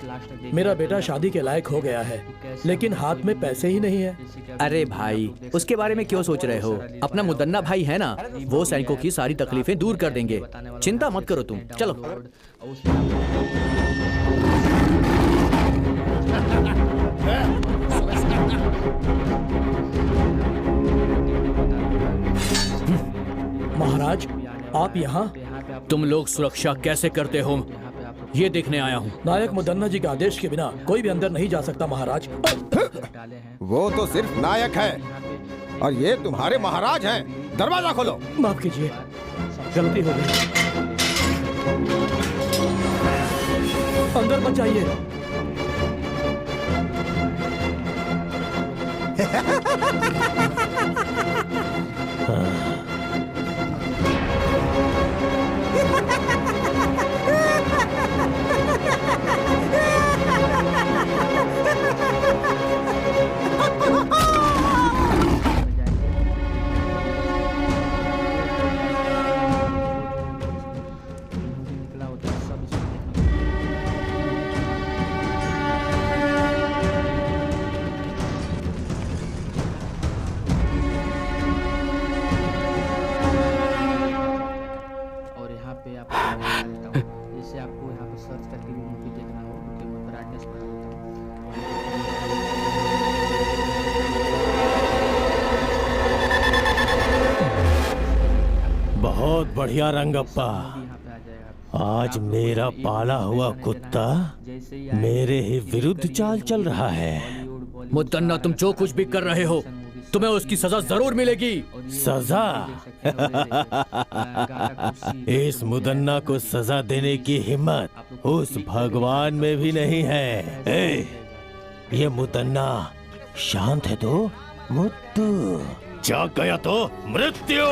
मेरा बेटा शादी के लायक हो गया है लेकिन हाथ में पैसे ही नहीं है। अरे भाई, उसके बारे में क्यों सोच रहे हो? अपना मुदन्ना भाई है ना, वो सैनिकों की सारी तकलीफें दूर कर देंगे। चिंता मत करो तुम, चलो। महाराज, आप यहाँ? तुम लोग सुरक्षा कैसे करते हो ये देखने आया हूँ। नायक मुदन्ना जी के आदेश के बिना कोई भी अंदर नहीं जा सकता महाराज। वो तो सिर्फ नायक है और ये तुम्हारे महाराज हैं। दरवाजा खोलो। माफ कीजिए, गलती हो गई। अंदर मत जाइए। बहुत बढ़िया रंगप्पा, आज मेरा पाला हुआ कुत्ता मेरे ही विरुद्ध चाल चल रहा है। मुदन्ना, तुम जो कुछ भी कर रहे हो तुम्हें उसकी सजा जरूर मिलेगी। सजा? इस मुदन्ना को सजा देने की हिम्मत उस भगवान में भी नहीं है। ये मुदन्ना शांत है तो मुद्दू, जाग गया तो मृत्यु।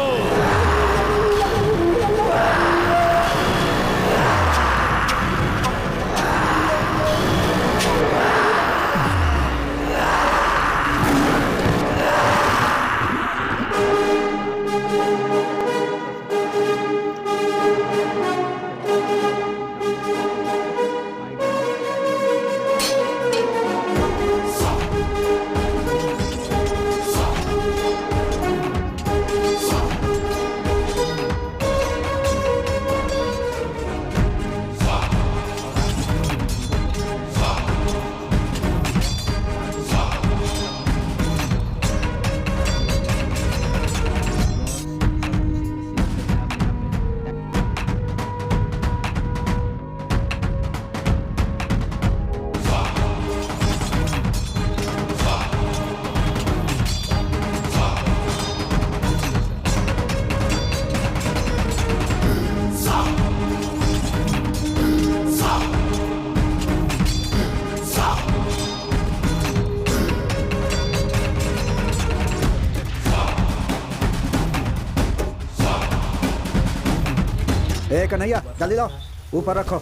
कन्हैया जल्दी लाओ, ऊपर रखो,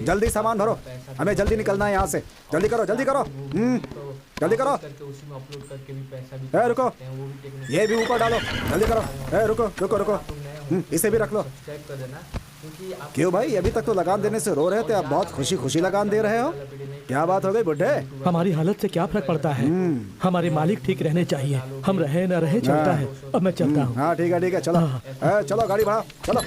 जल्दी सामान भरो, हमें जल्दी निकलना है यहाँ से। जल्दी करो जल्दी करो, जल्दी करो। ए रुको, ये भी ऊपर डालो, जल्दी करो। ए रुको रुको रुको, इसे भी रख लो। क्यों भाई, अभी तक तो लगान देने से रो रहे थे, अब बहुत खुशी खुशी लगान दे रहे हो? क्या बात हो गई बुड्ढे? हमारी हालत से क्या फर्क पड़ता है? हमारे मालिक ठीक रहने चाहिए, हम रहे न रहे चलता है। अब मैं चलता हूँ। हाँ ठीक है चलो। चलो गाड़ी बढ़ाओ, चलो।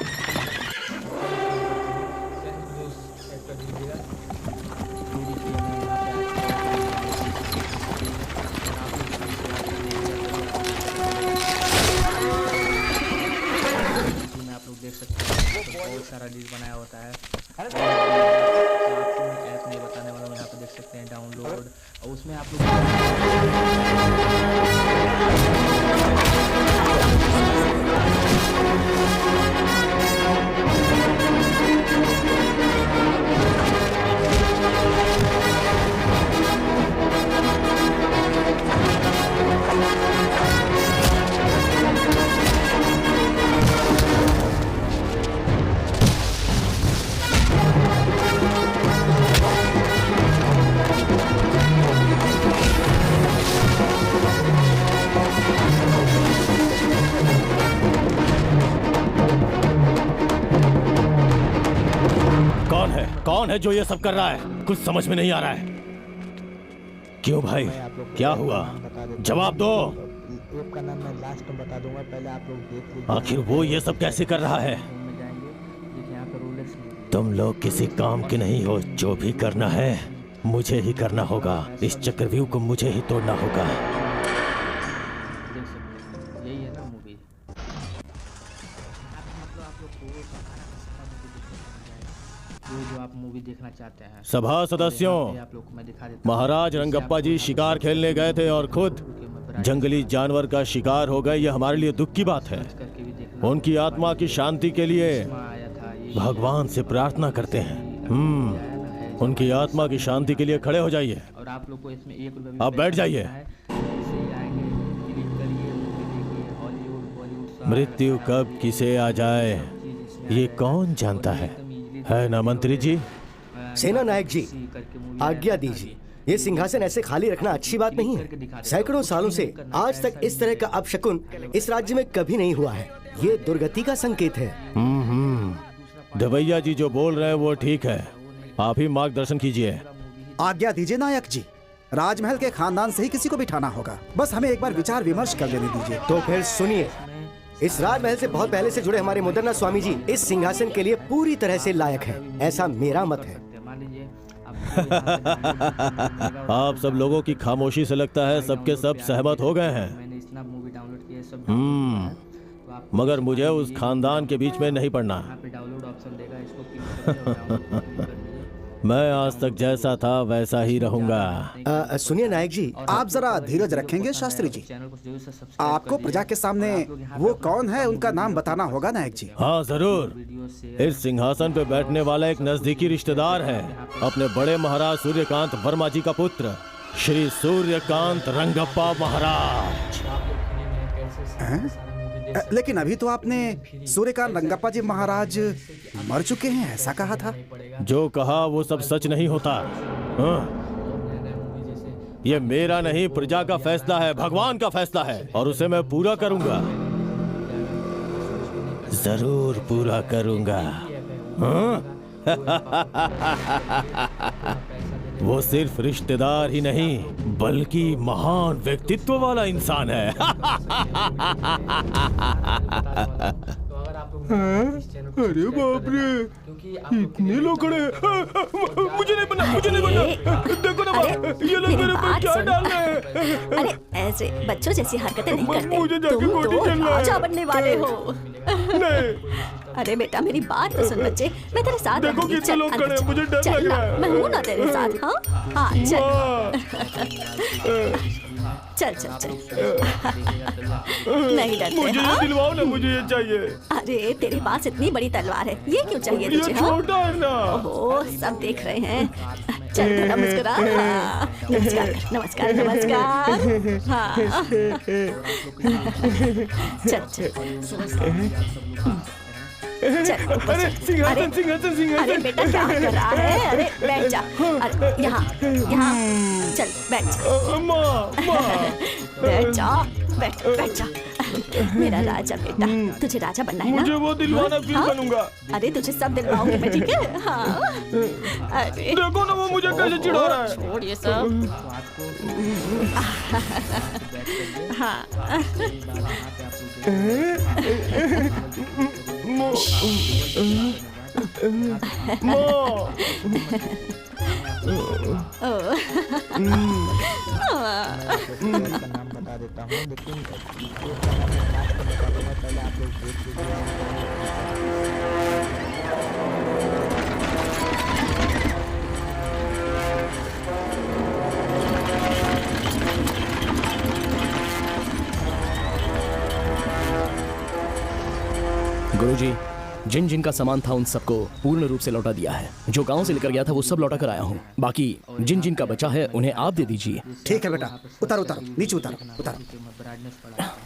देख सकते हैं बहुत सारा डिश बनाया होता है। आपको ऐप नहीं बताने वाला हूँ, यहाँ पे देख सकते हैं डाउनलोड, और उसमें आप कौन है जो ये सब कर रहा है? कुछ समझ में नहीं आ रहा है। क्यों भाई, क्या हुआ? जवाब दो। का नाम मैं लास्ट में बता दूंगा, पहले आप लोग देख लीजिए। आखिर वो ये सब कैसे कर रहा है? तुम लोग किसी काम के नहीं हो, जो भी करना है मुझे ही करना होगा। इस चक्रव्यूह को मुझे ही तोड़ना होगा। यही है ना मूवी। जो आप मूवी देखना चाहते हैं। सभा सदस्यों, महाराज रंगप्पा जी शिकार खेलने गए थे और खुद जंगली जानवर का शिकार हो गए। यह हमारे लिए दुख की बात है। उनकी आत्मा की शांति के लिए भगवान से प्रार्थना करते हैं। उनकी आत्मा की शांति के लिए खड़े हो जाइए और आप लोग को इसमें ₹1 अब बैठ जाइए। मृत्यु कब किसे आ जाए ये कौन जानता है ना मंत्री जी? सेना नायक जी, आज्ञा दीजिए। ये सिंहासन ऐसे खाली रखना अच्छी बात नहीं है। सैकड़ों सालों से आज तक इस तरह का अपशकुन इस राज्य में कभी नहीं हुआ है। ये दुर्गति का संकेत है। दवैया जी जो बोल रहे हैं वो ठीक है, आप ही मार्गदर्शन कीजिए। आज्ञा दीजिए नायक जी, राजमहल के खानदान से ही किसी को बिठाना होगा। बस हमें एक बार विचार विमर्श कर लेने दीजिए। तो फिर सुनिए, इस राजमहल से बहुत पहले से जुड़े हमारे मुदन्ना स्वामी जी इस सिंहासन के लिए पूरी तरह से लायक है, ऐसा मेरा मत है। आप सब लोगों की खामोशी से लगता है सबके सब सहमत हो गए हैं। मगर मुझे उस खानदान के बीच में नहीं पड़ना। मैं आज तक जैसा था वैसा ही रहूंगा। सुनिए नायक जी, आप जरा धीरज रखेंगे शास्त्री जी? आपको प्रजा के सामने वो कौन है उनका नाम बताना होगा नायक जी। हाँ जरूर। इस सिंहासन पे बैठने वाला एक नजदीकी रिश्तेदार है, अपने बड़े महाराज सूर्यकांत वर्मा जी का पुत्र, श्री सूर्यकांत रंगप्पा महाराज। लेकिन अभी तो आपने सूर्यकांत रंगप्पा जी महाराज मर चुके हैं ऐसा कहा था। जो कहा वो सब सच नहीं होता। ये मेरा नहीं, प्रजा का फैसला है, भगवान का फैसला है, और उसे मैं पूरा करूंगा, जरूर पूरा करूंगा। वो सिर्फ रिश्तेदार ही नहीं बल्कि महान व्यक्तित्व वाला इंसान है। अरे बाप रे, इतने लोग खड़े। मुझे नहीं बनना, मुझे नहीं बनना। देखो ना ये लोग मेरे ऊपर क्या डाल रहे हैं। अरे ऐसे बच्चों जैसी हरकतें नहीं करते। मुझे जाके गोटी चलना है। राजा बनने वाले हो। नहीं। अरे बेटा मेरी बात तो सुन बच्चे, मैं तेरे साथ देखो कितने लोग खड़े हैं, मुझे डर लग रहा है। मैं हूँ ना तेरे साथ। हाँ चल चल चल चल। नहीं डरते। मुझे ये दिलवाओ ना, मुझे ये चाहिए। अरे तेरे पास इतनी बड़ी तलवार है, ये क्यों चाहिए तुझे? ये छोटा है ना। ओह सब देख रहे हैं। चल थोड़ा मुस्कुरा। नमस्कार नमस्कार नमस्कार। हाँ चल चल। चल ऊपर चल। अरे बेटा क्या कर रहा है? अरे बैठ जा। अरे यहाँ यहाँ चल बैठ जा। बैठ जा, बैठ जा। मेरा राजा बेटा, तुझे राजा बनना है ना? मुझे वो दिलवाना फिर बनूंगा। अरे तुझे सब दिलवाऊंगी मैं, ठीक है? हाँ। अरे देखो ना वो मुझे कैसे चिढ़ा रहा है। छोड़ ये सब। हाँ। नाम बता देता हूँ, लेकिन पहले आप लोग देख गुरुजी, जिन जिन का सामान था उन सबको पूर्ण रूप से लौटा दिया है। जो गांव से लेकर गया था वो सब लौटा कर आया हूँ। बाकी जिन जिन का बचा है उन्हें आप दे दीजिए। ठीक है बेटा, उतारो उतारो, नीचे उतारो उतारो।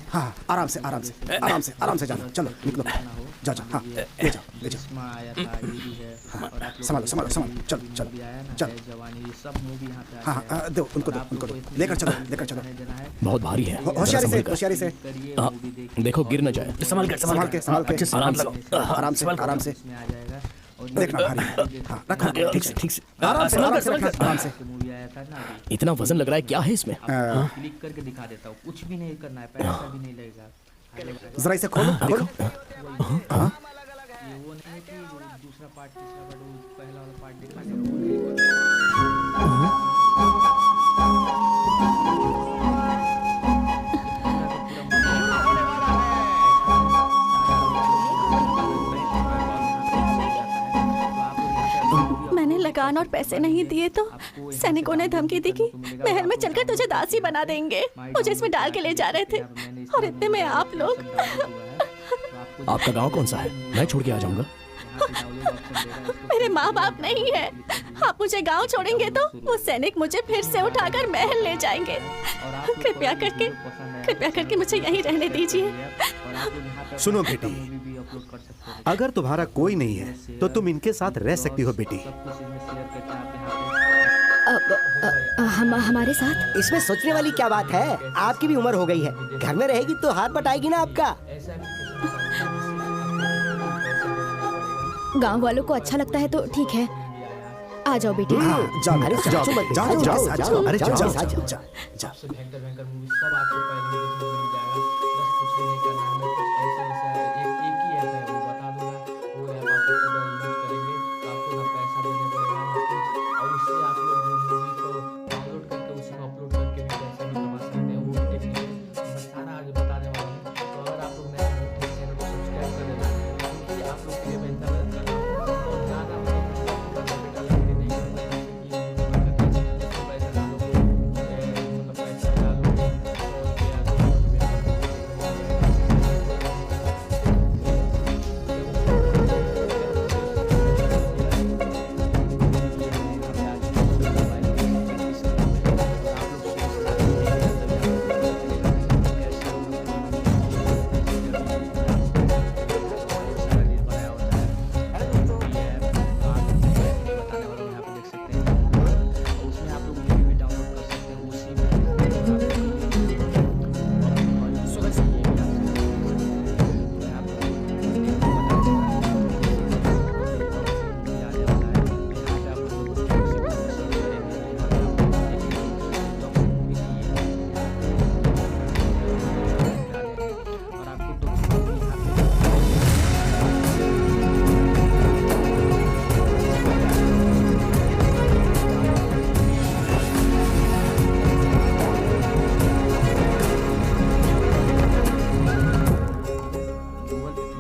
हाँ, आराम से आराम से आराम से आराम से जाना। चलो निकलो, जाओ जाओ। हाँ ले जाओ ले जाओ। हाँ, संभालो संभालो संभालो। चलो चलो चलो। हाँ हाँ दो, उनको दो उनको दो। लेकर चलो लेकर चलो। बहुत भारी है, होशियारी से होशियारी से। देखो गिर न जाए। संभाल के संभाल के संभाल के। आराम से आराम से देखना, भारी है। हाँ रखो ठीक से ठीक से। आराम से आराम से रखना, आराम से। इतना वजन लग रहा है, क्या है इसमें? क्लिक करके दिखा देता हूँ, कुछ भी नहीं करना है, पैसा भी नहीं लगेगा। जरा इसे खोलो खोलो। हाँ वो नहीं है कि दूसरा पार्ट तीसरा पार्ट पहला वाला पार्ट दिखा मैंने लगान और पैसे नहीं दिए तो सैनिकों ने धमकी दी कि महल में चलकर तुझे दासी बना देंगे। मुझे इसमें डाल के ले जा रहे थे और इतने में आप लोग। आपका गांव कौन सा है? मैं छोड़ के आ जाऊंगा। मेरे माँ बाप नहीं है। आप मुझे गांव छोड़ेंगे तो वो सैनिक मुझे फिर से उठाकर महल ले जाएंगे। कृपया करके मुझे यहीं रहने दीजिए। सुनो बेटी, अगर तुम्हारा कोई नहीं है तो तुम इनके साथ रह सकती हो बेटी। हमारे साथ? इसमें सोचने वाली क्या बात है? आपकी भी उम्र हो गई है, घर में रहेगी तो हाथ बटाएगी ना आपका। गांव वालों को अच्छा लगता है तो ठीक है, आ जाओ बेटी। जाओ अरे जाओ सोचो मत, जाओ जाओ, जाओ जाओ, अरे जाओ जाओ, जाओ जाओ। जाओ जाओ। भयंकर मूवी सब आपको पहले ही देखने को मिल जाएगा। बस कुछ भी नहीं करना है, कुछ ऐसा एक ही ऐप है, वो बता दूंगा। वो ऐप आप पूरा यूज करेंगे, आपको ना पैसा देने पड़ेगा ना कुछ, और उससे आप लोग वो मूवी को डाउनलोड करके उसमें अपलोड करके भी पैसा भी कमा सकते हैं। वो टेक्निक मैं सारा आज बताने वाला हूँ। तो अगर आप लोग नए हैं तो चैनल को सब्सक्राइब कर देना, क्योंकि आप लोग के लिए बेहतर और ज़्यादा बेटा लगने नहीं करना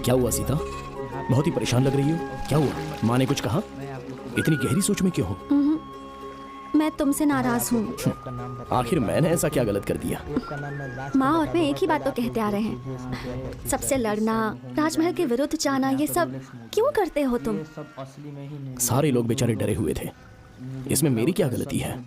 क्या हुआ सीता? बहुत ही परेशान लग रही हो, क्या हुआ? माँ ने कुछ कहा? इतनी गहरी सोच में क्यों हो? मैं तुमसे नाराज हूँ। आखिर मैंने ऐसा क्या गलत कर दिया? माँ और मैं एक ही बात तो कहते आ रहे हैं, सबसे लड़ना, राजमहल के विरुद्ध जाना, ये सब क्यों करते हो तुम? सारे लोग बेचारे डरे हुए थे, इसमें मेरी क्या गलती है?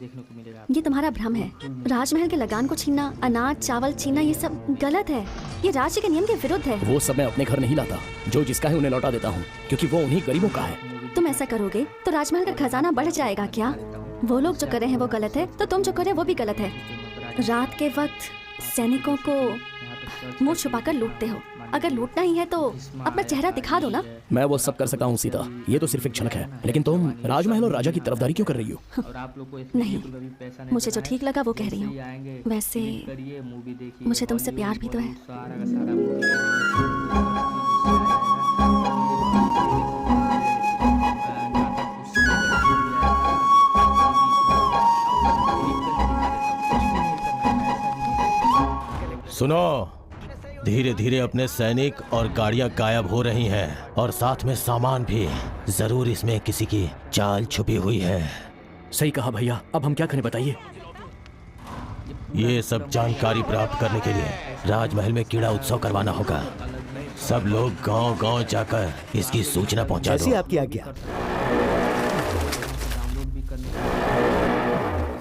ये तुम्हारा भ्रम है। राजमहल के लगान को छीनना, अनाज चावल छीनना, ये सब गलत है। ये राज्य के नियम के विरुद्ध है। वो सब मैं अपने घर नहीं लाता। जो जिसका है उन्हें लौटा देता हूँ, क्योंकि वो उन्हीं गरीबों का है। तुम ऐसा करोगे तो राजमहल का खजाना बढ़ जाएगा क्या? वो लोग जो कर रहे हैं वो गलत है, तो तुम जो कर रहे हो वो भी गलत है। रात के वक्त सैनिकों को मुंह छुपाकर लूटते हो। अगर लूटना ही है तो अपना चेहरा दिखा दो ना। मैं वो सब कर सकता हूँ सीता, ये तो सिर्फ एक झलक है। लेकिन तुम राजमहल और राजा की तरफदारी क्यों कर रही हो? नहीं, मुझे जो ठीक लगा वो कह रही हूँ। वैसे मुझे तुमसे प्यार भी तो है। सुनो, धीरे धीरे अपने सैनिक और गाड़ियां गायब हो रही हैं और साथ में सामान भी। जरूर इसमें किसी की चाल छुपी हुई है। सही कहा भैया, अब हम क्या करें बताइए? ये सब जानकारी प्राप्त करने के लिए राजमहल में कीड़ा उत्सव करवाना होगा। सब लोग गांव-गांव जाकर इसकी सूचना पहुंचा दो। जैसी आपकी आज्ञा।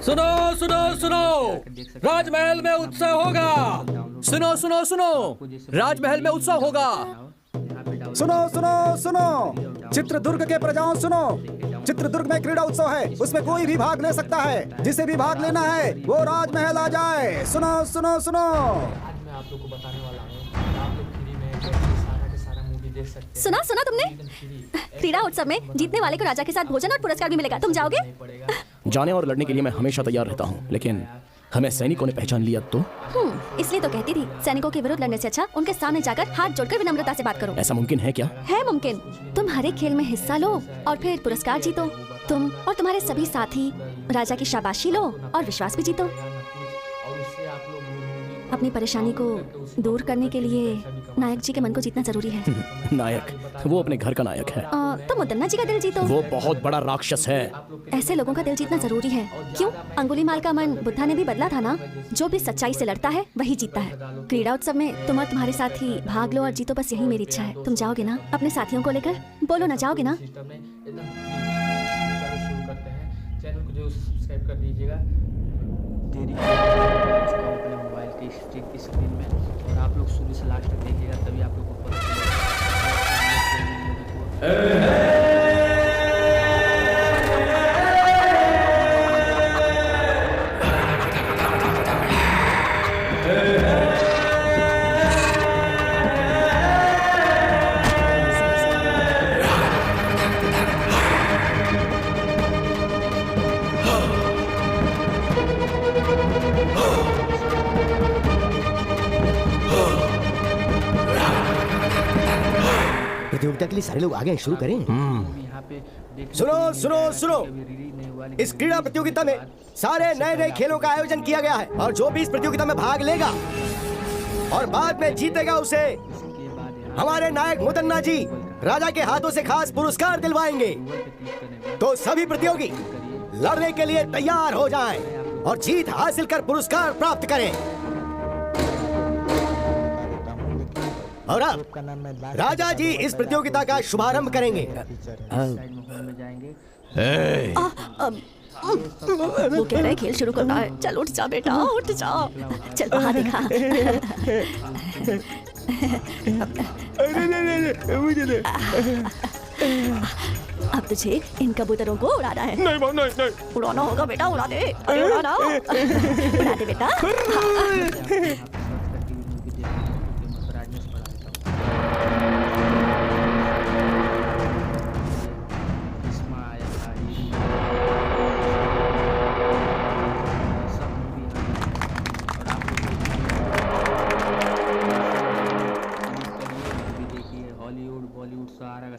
सुनो सुनो सुनो, राजमहल में उत्सव होगा। सुनो सुनो सुनो, राजमहल में उत्सव होगा। सुनो सुनो सुनो, चित्रदुर्ग के प्रजाओं सुनो, चित्रदुर्ग में क्रीड़ा उत्सव है। उसमें कोई भी भाग ले सकता है। जिसे भी भाग लेना है वो राजमहल आ जाए। सुनो सुनो सुनो। मैं आप लोग को बताने वाला हूँ। आप लोग फ्री में सारा के सारा मूवी देख सकते हैं। सुना तुमने? क्रीड़ा उत्सव में जीतने वाले को राजा के साथ भोजन और पुरस्कार भी मिलेगा। तुम जाओगे? जाने और लड़ने के लिए मैं हमेशा तैयार रहता हूँ, लेकिन हमें सैनिकों ने पहचान लिया तो? इसलिए तो कहती थी, सैनिकों के विरुद्ध लड़ने से अच्छा उनके सामने जाकर हाथ जोड़कर विनम्रता से बात करो। ऐसा मुमकिन है क्या? है मुमकिन। तुम हर एक खेल में हिस्सा लो और फिर पुरस्कार जीतो। तुम और तुम्हारे सभी साथी राजा की शाबाशी लो और विश्वास भी जीतो। अपनी परेशानी को दूर करने के लिए नायक जी के मन को जीतना जरूरी है। नायक? वो अपने घर का नायक है। तो मुदन्ना जी का दिल जीतो। वो बहुत बड़ा राक्षस है। ऐसे लोगों का दिल जीतना जरूरी है। क्यों? अंगुलीमाल का मन बुद्धा ने भी बदला था ना। जो भी सच्चाई से लड़ता है वही जीतता है। क्रीड़ा उत्सव में तुम और तुम्हारे साथी भाग लो और जीतो, बस यही मेरी इच्छा है। तुम जाओगे ना अपने साथियों को लेकर? बोलो ना, जाओगे ना? चैनल को जो सब्सक्राइब कर दीजिएगा की स्क्रीन में, और आप लोग शुरू से लास्ट तक देखिएगा, तभी आप लोग को पता चलेगा। प्रतियोगिता के लिए सारे लोग आ गए, शुरू करें। सुनो सुनो सुनो, इस क्रीड़ा प्रतियोगिता में सारे नए नए खेलों का आयोजन किया गया है, और जो भी इस प्रतियोगिता में भाग लेगा और बाद में जीतेगा उसे हमारे नायक मुदन्ना जी राजा के हाथों से खास पुरस्कार दिलवाएंगे। तो सभी प्रतियोगी लड़ने के लिए तैयार हो जाएं और जीत हासिल कर पुरस्कार प्राप्त करें। और अब राजा जी इस प्रतियोगिता का शुभारंभ करेंगे। वो कह रहे खेल शुरू करना है। चल उठ जा बेटा, उठ जा। चल बाहर दिखा। अब तुझे इन कबूतरों को उड़ाना है। नहीं, उड़ाना होगा बेटा, उड़ा दे। अरे उड़ा दे बेटा।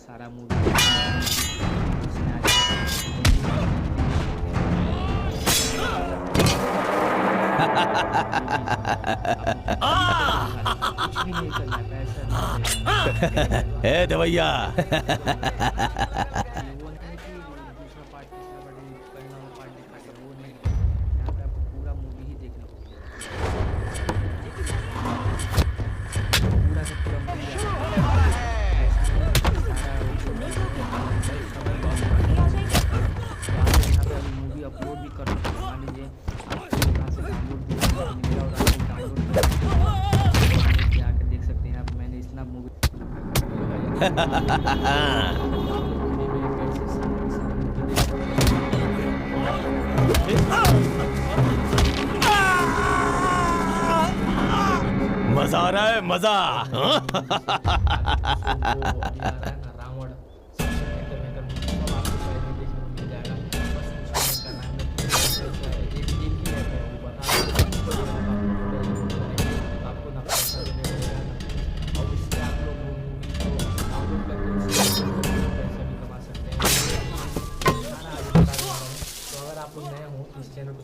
सारा मूवी ए दवैया। मजा आ रहा है, मजा।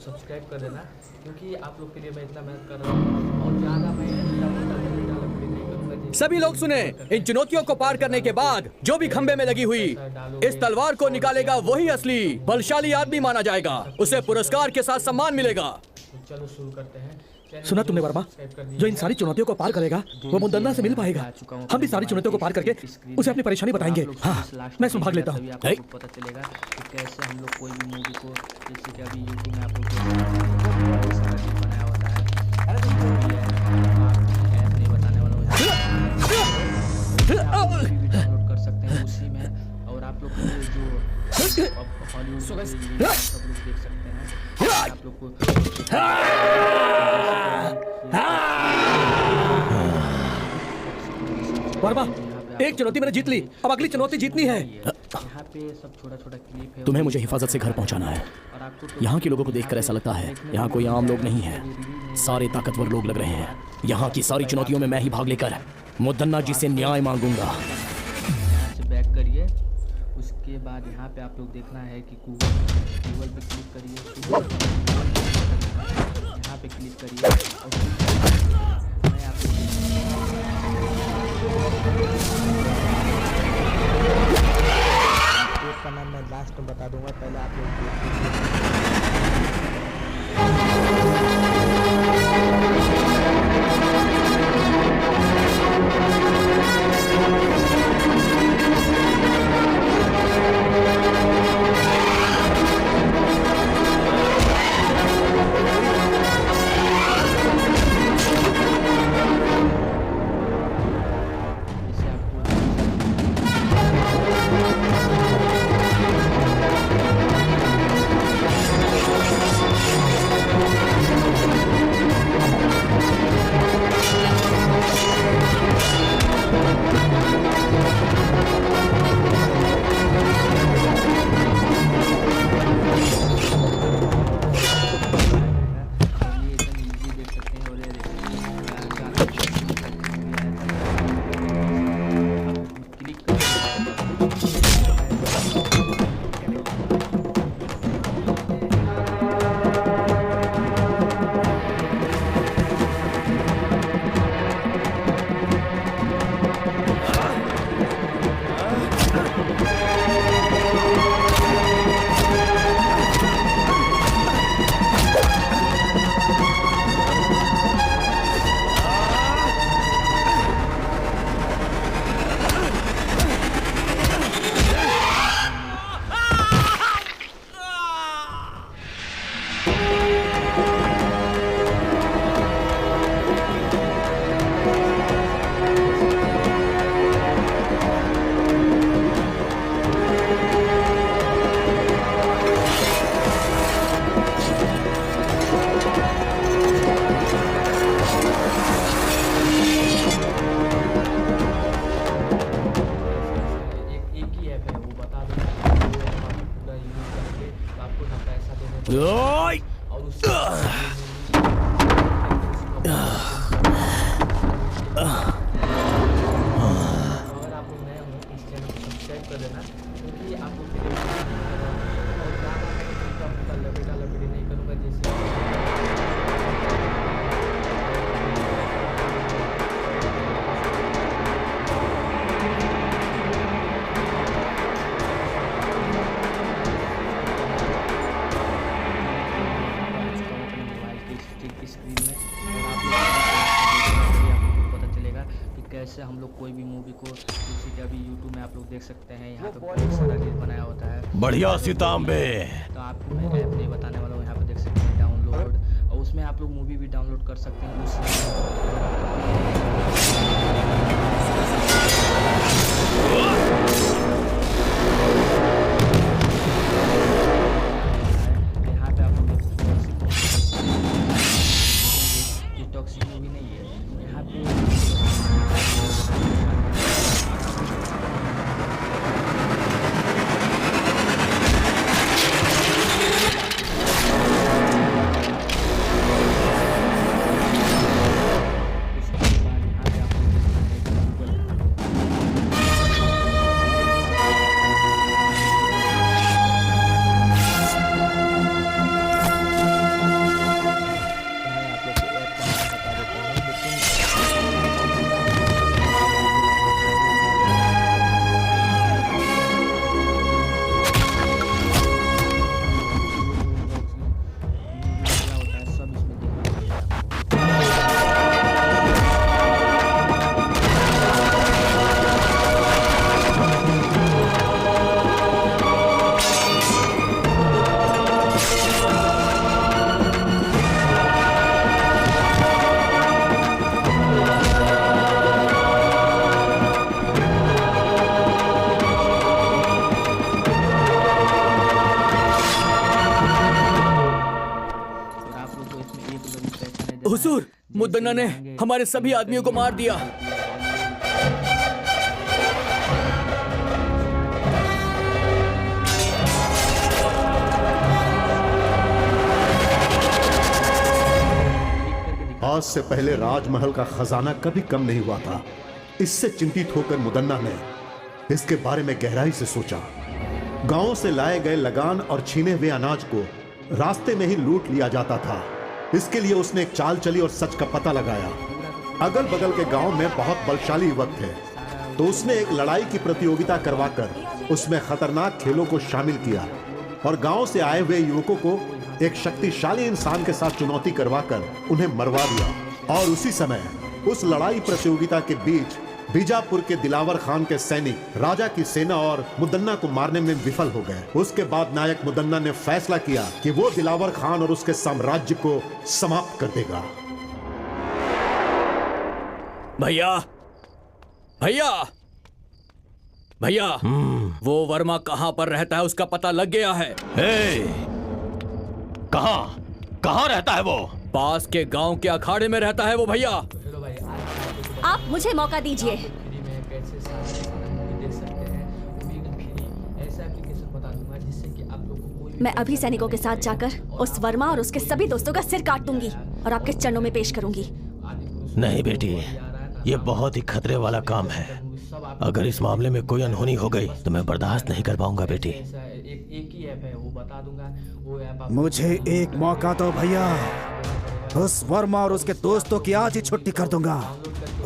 सब्सक्राइब कर देना, क्योंकि आप लोग के लिए मैं इतना मेहनत कर रहा हूँ और ज़्यादा मैं सभी लोग सुने, इन चुनौतियों को पार करने के बाद जो भी खंबे में लगी हुई इस तलवार को निकालेगा वही असली बलशाली आदमी माना जाएगा। उसे पुरस्कार के साथ सम्मान मिलेगा। चलो शुरू करते हैं। सुना तुमने वर्मा, जो इन सारी चुनौतियों को पार करेगा वो मुदन्ना से मिल पाएगा। हम भी सारी चुनौतियों को पार करके उसे अपनी परेशानी बताएंगे। हाँ, मैं इसमें भाग लेता हूँ। पता चलेगा कि कैसे हम लोग कोई भी मूवी को, जैसे कि अभी यूट्यूब में आप लोग बनाया होता है, ऐप नहीं बताने वाला डाउनलोड कर सकते हैं उसी में। और आप लोग जो हॉलीवुड सब लोग देख सकते हैं। आप लोग को वर्मा, एक चुनौती मैंने जीत ली, अब अगली चुनौती जीतनी है। यहाँ पे सब छोटा-छोटा क्लिप है। तुम्हें मुझे हिफाजत से घर पहुंचाना है। यहाँ के लोगों को देखकर ऐसा लगता है यहाँ कोई आम लोग नहीं है, सारे ताकतवर लोग लग रहे हैं। यहाँ की सारी चुनौतियों में मैं ही भाग लेकर मुदन्ना जी से न्याय मांगूंगा। यहाँ से बैक करिए, उसके बाद यहाँ पे आप लोग देखना है कि गूगल पे क्लिक करिए, यहाँ पे क्लिक करिए और मैं आपको का नाम मैं लास्ट में बता दूंगा, पहले आप लोग कैसे हम लोग कोई भी मूवी को, जैसे कि अभी यूट्यूब में आप लोग देख सकते हैं, यहाँ पे बहुत सारा रील बनाया होता है। बढ़िया सीतांबे। तो आपको मैं ऐप नहीं बताने वाला हूँ, यहाँ पे देख सकते हैं डाउनलोड, और उसमें आप लोग मूवी भी डाउनलोड कर सकते हैं। यहाँ पे आप लोग ये टॉक्सिक मूवी नहीं है यहाँ पे। हुजूर, मुद्दन्ना ने हमारे सभी आदमियों को मार दिया। आज से पहले राजमहल का खजाना कभी कम नहीं हुआ था। इससे चिंतित होकर मुदन्ना ने इसके बारे में गहराई से सोचा। गांव से लाए गए लगान और छीने हुए अनाज को रास्ते में ही लूट लिया जाता था। इसके लिए उसने एक चाल चली और सच का पता लगाया। अगल बगल के गांव में बहुत बलशाली युवक थे, तो उसने एक लड़ाई की प्रतियोगिता करवाकर उसमें खतरनाक खेलों को शामिल किया और गांव से आए हुए युवकों को एक शक्तिशाली इंसान के साथ चुनौती करवाकर उन्हें मरवा दिया। और उसी समय उस लड़ाई प्रतियोगिता के बीच बीजापुर के दिलावर खान के सैनिक राजा की सेना और मुदन्ना को मारने में विफल हो गए। उसके बाद नायक मुदन्ना ने फैसला किया कि वो दिलावर खान और उसके साम्राज्य को समाप्त कर देगा। भैया, भैया, भैया, वो वर्मा कहां पर रहता है उसका पता लग गया है। कहां रहता है वो? पास के गांव के अखाड़े में रहता है वो भैया। आप मुझे मौका दीजिए। मैं अभी सैनिकों के साथ जाकर उस वर्मा और उसके सभी दोस्तों का सिर काट दूंगी और आपके चरणों में पेश करूंगी। नहीं बेटी, ये बहुत ही खतरे वाला काम है। अगर इस मामले में कोई अनहोनी हो गई तो मैं बर्दाश्त नहीं कर पाऊंगा बेटी। एक ही ऐप है, वो बता दूंगा। वो ऐप मुझे एक मौका दो भैया। उस वर्मा और उसके दोस्तों की आज ही छुट्टी कर दूंगा।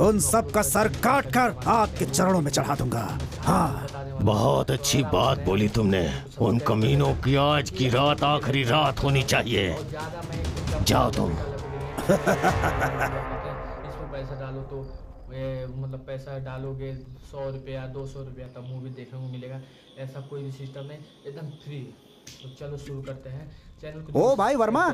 उन सब का सर काट कर आपके चरणों में चढ़ा दूंगा। हाँ, बहुत अच्छी बात बोली तुमने। उन कमीनों की आज की रात आखिरी रात होनी चाहिए। जाओ तुम। इसमें पैसा डालो तो मतलब पैसा डालोगे 100 रुपया 200 रुपया तब मूवी देखने को मिलेगा। ऐसा कोई भी सिस्टम नहीं, एकदम फ्री। तो चलो शुरू करते हैं। चैनल को ओ भाई वर्मा,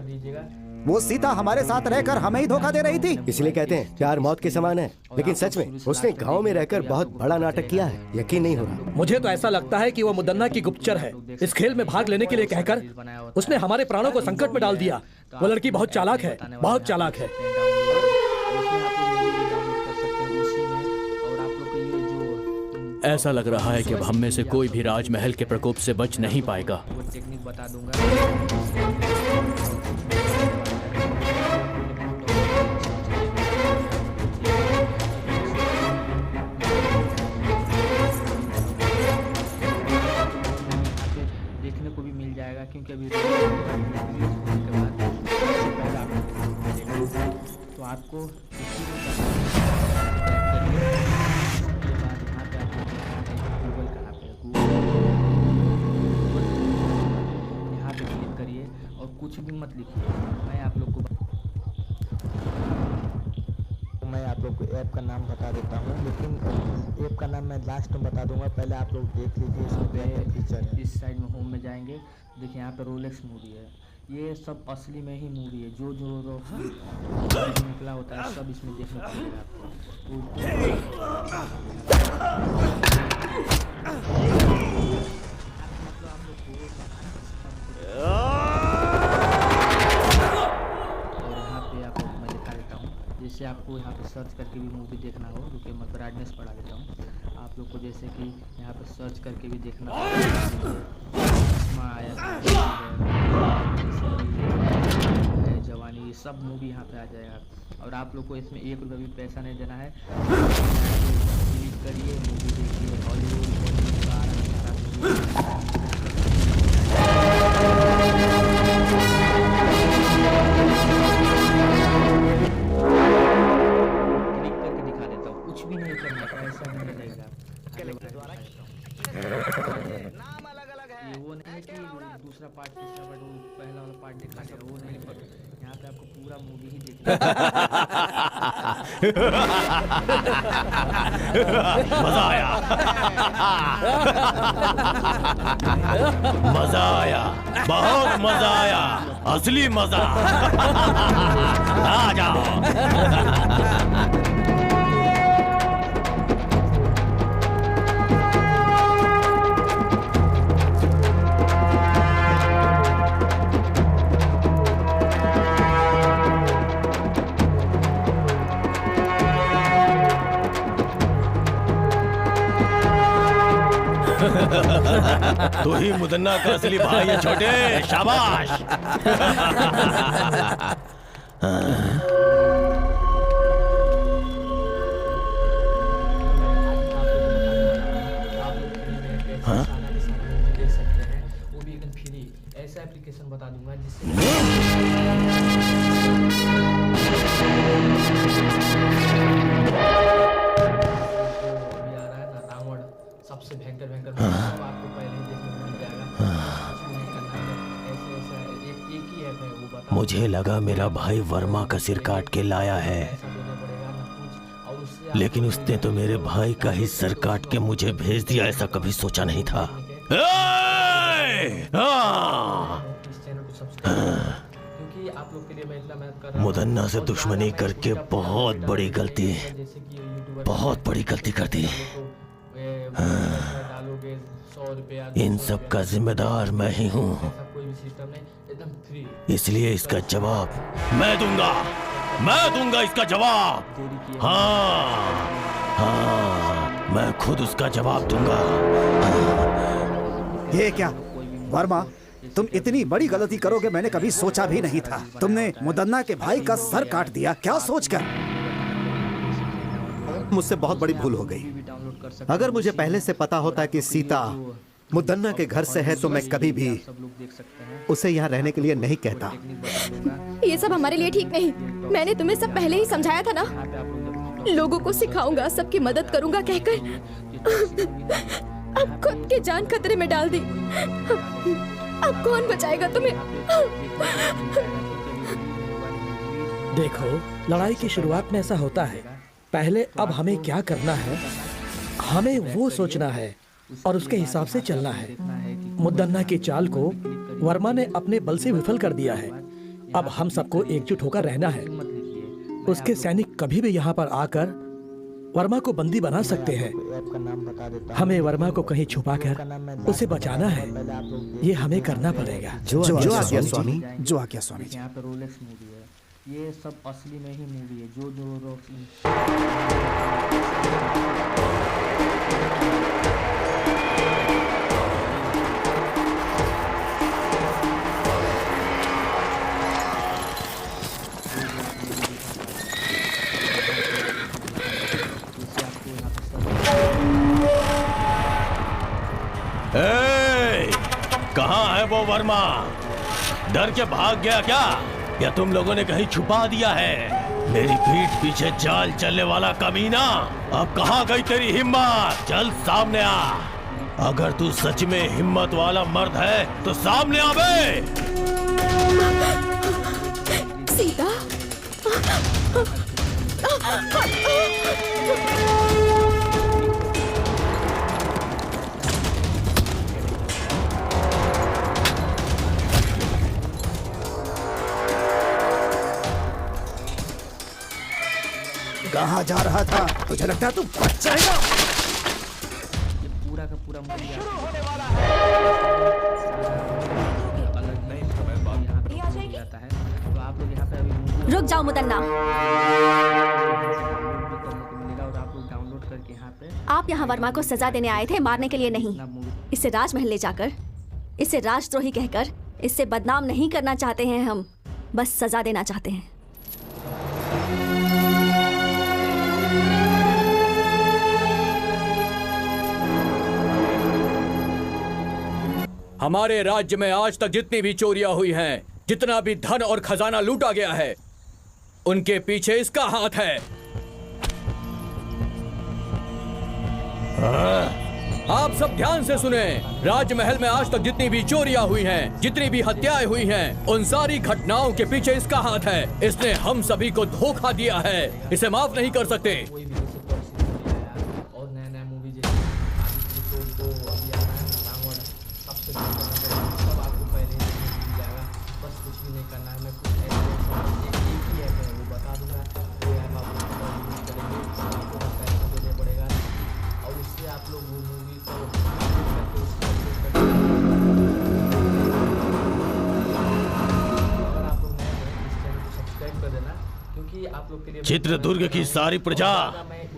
वो सीता हमारे साथ रहकर हमें ही धोखा दे रही थी। इसलिए कहते हैं प्यार मौत के समान है, लेकिन सच में उसने गांव में रहकर बहुत बड़ा नाटक किया है। यकीन नहीं हो रहा। मुझे तो ऐसा लगता है कि वो मुदन्ना की गुप्तचर है। इस खेल में भाग लेने के लिए कहकर उसने हमारे प्राणों को संकट में डाल दिया। वो लड़की बहुत चालाक है, बहुत चालाक है। ऐसा लग रहा है कि अब हम में से कोई भी राजमहल के प्रकोप से बच नहीं पाएगा। वो टेक्निक बता दूंगा। देखने को भी मिल जाएगा क्योंकि अभी तो आपको कुछ भी मत लिखिए। मैं आप लोग को ऐप का नाम बता देता हूँ, लेकिन ऐप का नाम मैं लास्ट में बता दूंगा। पहले आप लोग देख लीजिए। इसमें फीचर है। इस साइड में होम में जाएंगे, देखिए यहाँ पे रोलेक्स मूवी है। ये सब असली में ही मूवी है। जो जो निकला होता है सब इसमें देखने को मिलेगा आपको। जैसे आपको यहाँ पे सर्च करके भी मूवी देखना हो, रुके मैं ब्राइटनेस बढ़ा देता हूँ आप लोग को, जैसे कि यहाँ पे सर्च करके भी देखना है जवानी, ये सब मूवी यहाँ पे आ जाएगा। और आप लोग को इसमें 1 रुपये भी पैसा नहीं देना है, क्लिक करिए मूवी देखिए, हॉलीवुड कुछ भी नहीं करना, पैसा नहीं लगेगा। ये वो नहीं है कि दूसरा पार्ट तीसरा पार्ट वो पहला वाला पार्ट दिखा के वो नहीं, पर यहाँ पे आपको पूरा मूवी ही देखना मजा आया, मजा आया, बहुत मजा आया, असली मजा। आ जाओ। तू ही मुदन्ना का असली भाई है छोटे, शाबाश। देख सकते हैं, वो भी एकदम फ्री। ऐसा एप्लीकेशन बता दूंगा जिससे सबसे भयंकर आपको पहले ही देखने को मिल जाएगा। एक ही ऐप है वो बता। मुझे लगा मेरा भाई वर्मा का सिर काट के लाया है, लेकिन उसने तो मेरे भाई का ही सर काट के मुझे भेज दिया, ऐसा कभी सोचा नहीं था। मुदन्ना से दुश्मनी करके बहुत बड़ी गलती कर दी। इन सब का जिम्मेदार मैं ही हूँ, इसलिए इसका जवाब मैं दूंगा इसका जवाब। हाँ, मैं खुद उसका जवाब दूंगा। ये क्या वर्मा, तुम इतनी बड़ी गलती करोगे मैंने कभी सोचा भी नहीं था। तुमने मुदन्ना के भाई का सर काट दिया, क्या सोचकर? मुझसे बहुत बड़ी भूल हो गई। अगर मुझे पहले से पता होता कि सीता मुदन्ना के घर से है तो मैं कभी भी उसे यहाँ रहने के लिए नहीं कहता। ये सब हमारे लिए ठीक नहीं। मैंने तुम्हें सब पहले ही समझाया था ना, लोगों को सिखाऊंगा, सबकी मदद करूंगा कहकर अब खुद की जान खतरे में डाल दी। अब कौन बचाएगा तुम्हें? देखो, लड़ाई की शुरुआत में ऐसा होता है। पहले अब हमें क्या करना है, हमें वो सोचना है और उसके हिसाब से चलना है। मुदन्ना की चाल को वर्मा ने अपने बल से विफल कर दिया है। अब हम सबको एकजुट होकर रहना है। उसके सैनिक कभी भी यहाँ पर आकर वर्मा को बंदी बना सकते हैं। हमें वर्मा को कहीं छुपाकर उसे बचाना है। ये हमें करना पड़ेगा। जो आज्ञा स्वामी, जो आज्ञा स्वामी। यहाँ पे रोलेक्स मूवी है, ये सब असली में ही मूवी है। जो कहाँ है वो वर्मा? डर के भाग गया क्या, या तुम लोगों ने कहीं छुपा दिया है? मेरी पीठ पीछे चाल चलने वाला कमीना, अब कहाँ गई तेरी हिम्मत? चल सामने आ। अगर तू सच में हिम्मत वाला मर्द है तो सामने आ बे। सीता, कहाँ जा रहा था? तुझे लगता है तू बच जाएगा? रुक जाओ मुदन्ना। आप यहाँ वर्मा को सजा देने आए थे, मारने के लिए नहीं। इसे राजमहल ले जाकर इसे राजद्रोही कहकर इससे बदनाम नहीं करना चाहते हैं हम, बस सजा देना चाहते हैं। हमारे राज्य में आज तक जितनी भी चोरियां हुई हैं, जितना भी धन और खजाना लूटा गया है, उनके पीछे इसका हाथ है। आप सब ध्यान से सुने। राजमहल में आज तक जितनी भी चोरियां हुई हैं, जितनी भी हत्याएं हुई हैं, उन सारी घटनाओं के पीछे इसका हाथ है। इसने हम सभी को धोखा दिया है, इसे माफ नहीं कर सकते। और नया मूवी जैसे सब आपको पहले ही मिल जाएगा। बस कुछ भी नहीं करना है। मैं कुछ एक ही है, मैं वो बता दूंगा। वो ऐप आपको यूज करेंगे, आपको पैसा देना पड़ेगा और उससे आप लोग वो मूवी को आप लोग नए इस चैनल को सब्सक्राइब कर देना, क्योंकि आप लोग के लिए चित्रदुर्ग की सारी प्रजा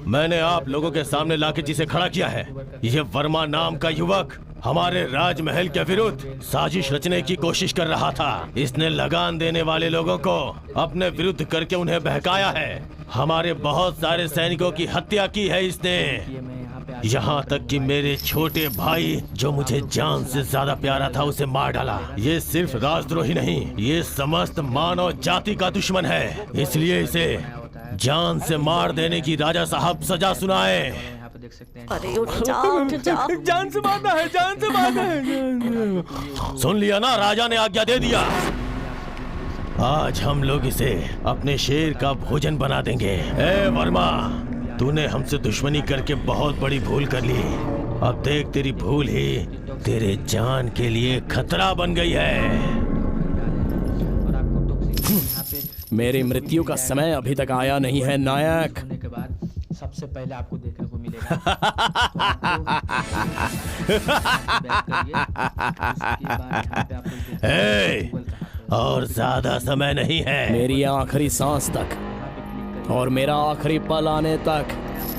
मैंने आप लोगों के सामने लाके जिसे खड़ा किया है, यह वर्मा नाम का युवक हमारे राजमहल के विरुद्ध साजिश रचने की कोशिश कर रहा था। इसने लगान देने वाले लोगों को अपने विरुद्ध करके उन्हें बहकाया है। हमारे बहुत सारे सैनिकों की हत्या की है इसने, यहाँ तक कि मेरे छोटे भाई जो मुझे जान से ज्यादा प्यारा था उसे मार डाला। ये सिर्फ राजद्रोही नहीं, ये समस्त मानव जाति का दुश्मन है। इसलिए इसे जान से मार देने की राजा साहब सजा सुनाए। अरे उठ जाओ, उठ जाओ। जान से मारना है, जान से मारना है। सुन लिया ना, राजा ने आज्ञा दे दिया। आज हम लोग इसे अपने शेर का भोजन बना देंगे। ए वर्मा, तूने हमसे दुश्मनी करके बहुत बड़ी भूल कर ली। अब देख, तेरी भूल ही तेरे जान के लिए खतरा बन गई है। मेरी मृत्यु का समय अभी तक आया नहीं है नायक। के बाद सबसे पहले आपको देखने को मिलेगा। और ज्यादा समय नहीं है। मेरी आखिरी सांस तक और मेरा आखिरी पल आने तक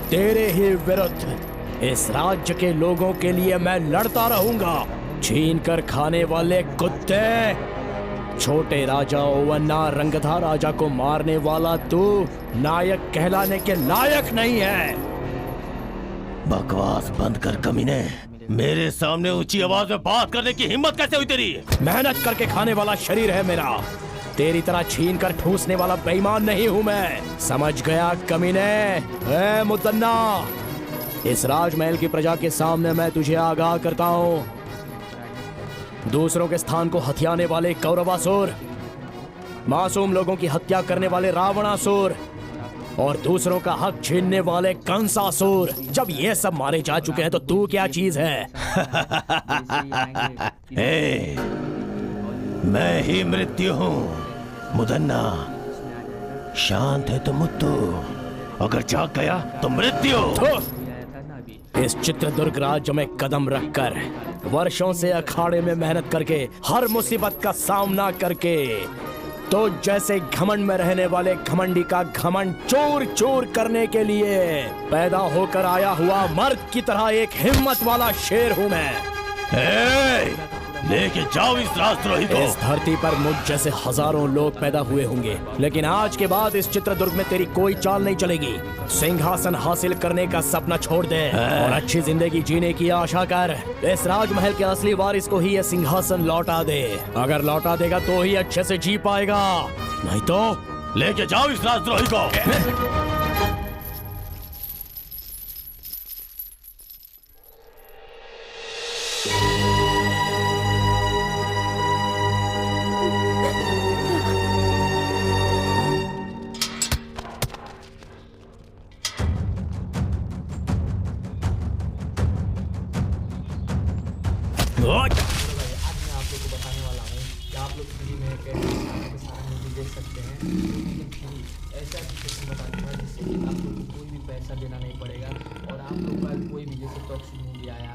तेरे ही विरुद्ध इस राज्य के लोगों के लिए मैं लड़ता रहूंगा। छीन कर खाने वाले कुत्ते, छोटे राजा ओवन्ना रंगधा राजा को मारने वाला तू नायक कहलाने के लायक नहीं है। बकवास बंद कर कमीने। मेरे सामने ऊंची आवाज में बात करने की हिम्मत कैसे हुई तेरी? मेहनत करके खाने वाला शरीर है मेरा, तेरी तरह छीन कर ठूसने वाला बेईमान नहीं हूं मैं। समझ गया कमीने? ए मुदन्ना, इस राजमहल की प्रजा के सामने मैं तुझे आगाह करता हूं, दूसरों के स्थान को हथियाने वाले कौरवासुर, मासूम लोगों की हत्या करने वाले रावणासुर और दूसरों का हक छीनने वाले कंसासुर, जब ये सब मारे जा चुके हैं तो तू क्या चीज है? मैं ही मृत्यु हूँ मुदन्ना। शांत है तो मुत्तु, अगर जाग गया तो मृत्यु। इस चित्रदुर्ग राज्य में कदम रखकर, वर्षों से अखाड़े में मेहनत करके, हर मुसीबत का सामना करके, तो जैसे घमंड में रहने वाले घमंडी का घमंड चूर चूर करने के लिए पैदा होकर आया हुआ मर्द की तरह एक हिम्मत वाला शेर हूँ मैं। लेके जाओ इस राजद्रोही को। इस धरती पर मुझ जैसे हजारों लोग पैदा हुए होंगे, लेकिन आज के बाद इस चित्रदुर्ग में तेरी कोई चाल नहीं चलेगी। सिंहासन हासिल करने का सपना छोड़ दे और अच्छी जिंदगी जीने की आशा कर। इस राजमहल के असली वारिस को ही यह सिंहासन लौटा दे। अगर लौटा देगा तो ही अच्छे से जी पाएगा, नहीं तो लेके जाओ इस राजद्रोही को। आज मैं आप लोग को बताने वाला हूँ कि आप लोग फ्री में कैसे सारा मूवी देख सकते हैं, लेकिन फ्री ऐसा एप्लीकेशन बता दूँगा जिससे कि आप लोग को कोई भी पैसा देना नहीं पड़ेगा और आप लोग का कोई भी जैसे टॉक्सी मूवी आया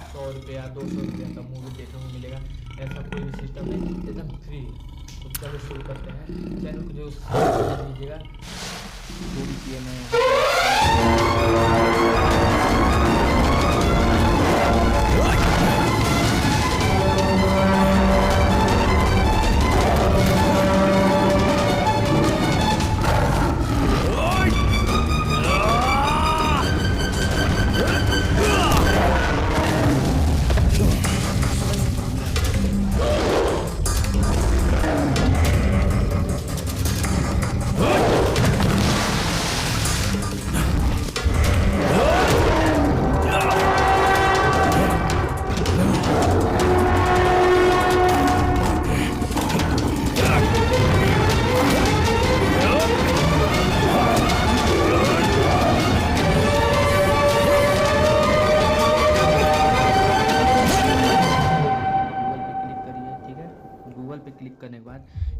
100 रुपया 200 रुपया का मूवी देखने को मिलेगा। ऐसा कोई भी सिस्टम नहीं, एकदम फ्री। तो चलो शुरू करते हैं। चैनल को जो सब्सक्राइब कीजिएगा, जो भी किए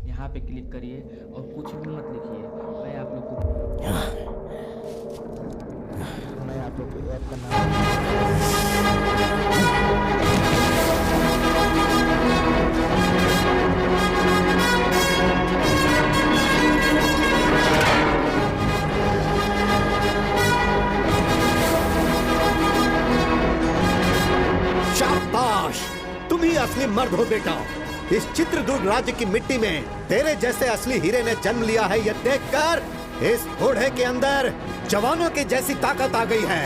यहाँ पे क्लिक करिए और कुछ भी मत लिखिए। मैं आप लोग को ऐप का शाबाश, तुम ही असली मर्द हो बेटा। इस चित्रदुर्ग राज्य की मिट्टी में तेरे जैसे असली हीरे ने जन्म लिया है, यह देखकर इस बूढ़े के अंदर जवानों की जैसी ताकत आ गई है।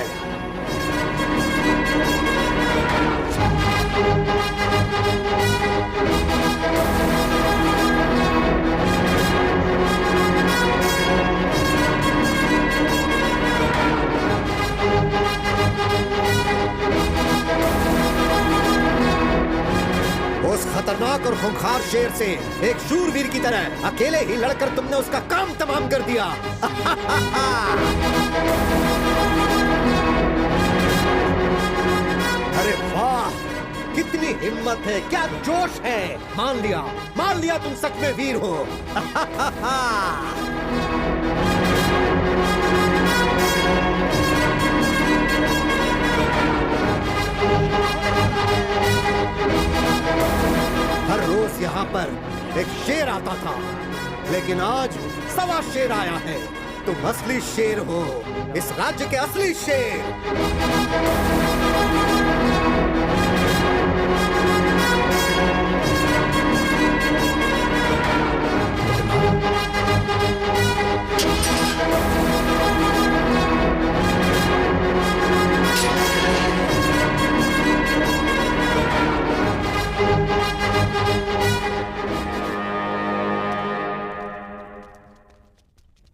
उस खतरनाक और खूंखार शेर से एक शूरवीर की तरह अकेले ही लड़कर तुमने उसका काम तमाम कर दिया। अरे वाह, कितनी हिम्मत है, क्या जोश है। मान लिया तुम सच में वीर हो। हर रोज यहाँ पर एक शेर आता था, लेकिन आज 1.25 शेर आया है। तुम असली शेर हो, इस राज्य के असली शेर।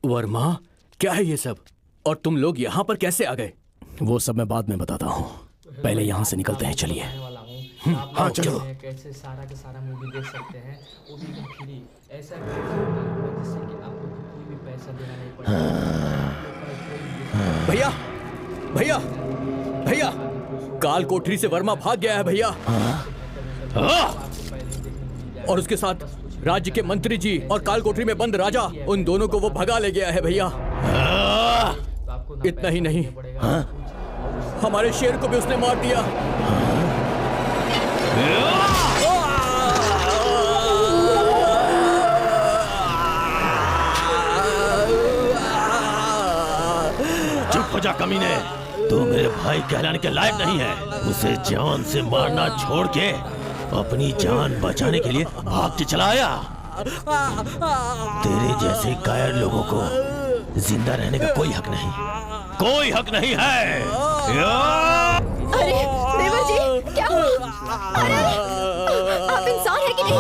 वर्मा, क्या है ये सब? और तुम लोग यहाँ पर कैसे आ गए? वो सब मैं बाद में बताता हूँ, पहले यहाँ से निकलते हैं। चलिए। हाँ चलो। कैसे सारा का सारा मूवी देख सकते हैं, वो भी एकदम फ्री। ऐसा जिससे कि आप लोग को कोई भी पैसा देना नहीं पड़ेगा। भैया भैया भैया, काल कोठरी से वर्मा भाग गया है भैया। और उसके साथ राज्य के मंत्री जी और काल कोठरी में बंद राजा, उन दोनों को वो भगा ले गया है भैया। इतना ही नहीं, हमारे शेर को भी उसने मार दिया। चुप हो जा कमीने, तू मेरे भाई कहलाने के लायक नहीं है। उसे जान से मारना छोड़ के अपनी जान बचाने के लिए भाग के चला आया। तेरे जैसे कायर लोगों को जिंदा रहने का कोई हक नहीं है। अरे देवर जी, क्या हुआ? अरे आप इंसान है कि नहीं?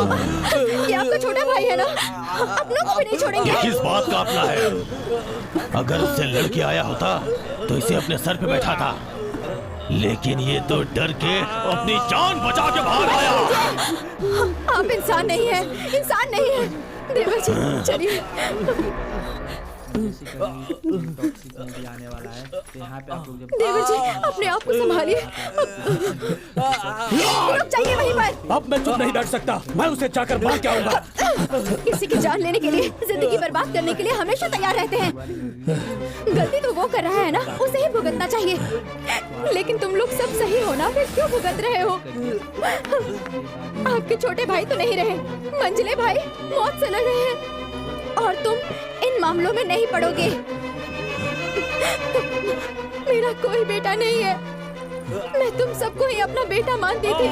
ये आपका छोटा भाई है ना, अपनों को भी नहीं छोड़ेंगे। ये किस बात का अपना है? अगर उससे लड़के आया होता तो इसे अपने सर पे बैठा था, लेकिन ये तो डर के अपनी जान बचा के बाहर आया। आप इंसान नहीं है, इंसान नहीं है। देवर जी चलिए। बेसिकली आने वाला है, तो यहाँ पे आप लोग जब देवर जी अपने आप को संभालिए। रुक जाइए वहीं पर। अब मैं चुप नहीं बैठ सकता, मैं उसे जाकर मार के आऊंगा। किसी की जान लेने के लिए, जिंदगी बर्बाद करने के लिए हमेशा तैयार रहते हैं। गलती तो वो कर रहा है ना, उसे ही भुगतना चाहिए। लेकिन तुम लोग सब सही हो ना, फिर क्यों भुगत रहे हो? आपके छोटे भाई तो नहीं रहे, मंझले भाई मौत से लड़ रहे हैं, और तुम इन मामलों में नहीं पड़ोगे। मेरा कोई बेटा नहीं है, मैं तुम सबको ही अपना बेटा मानती थी।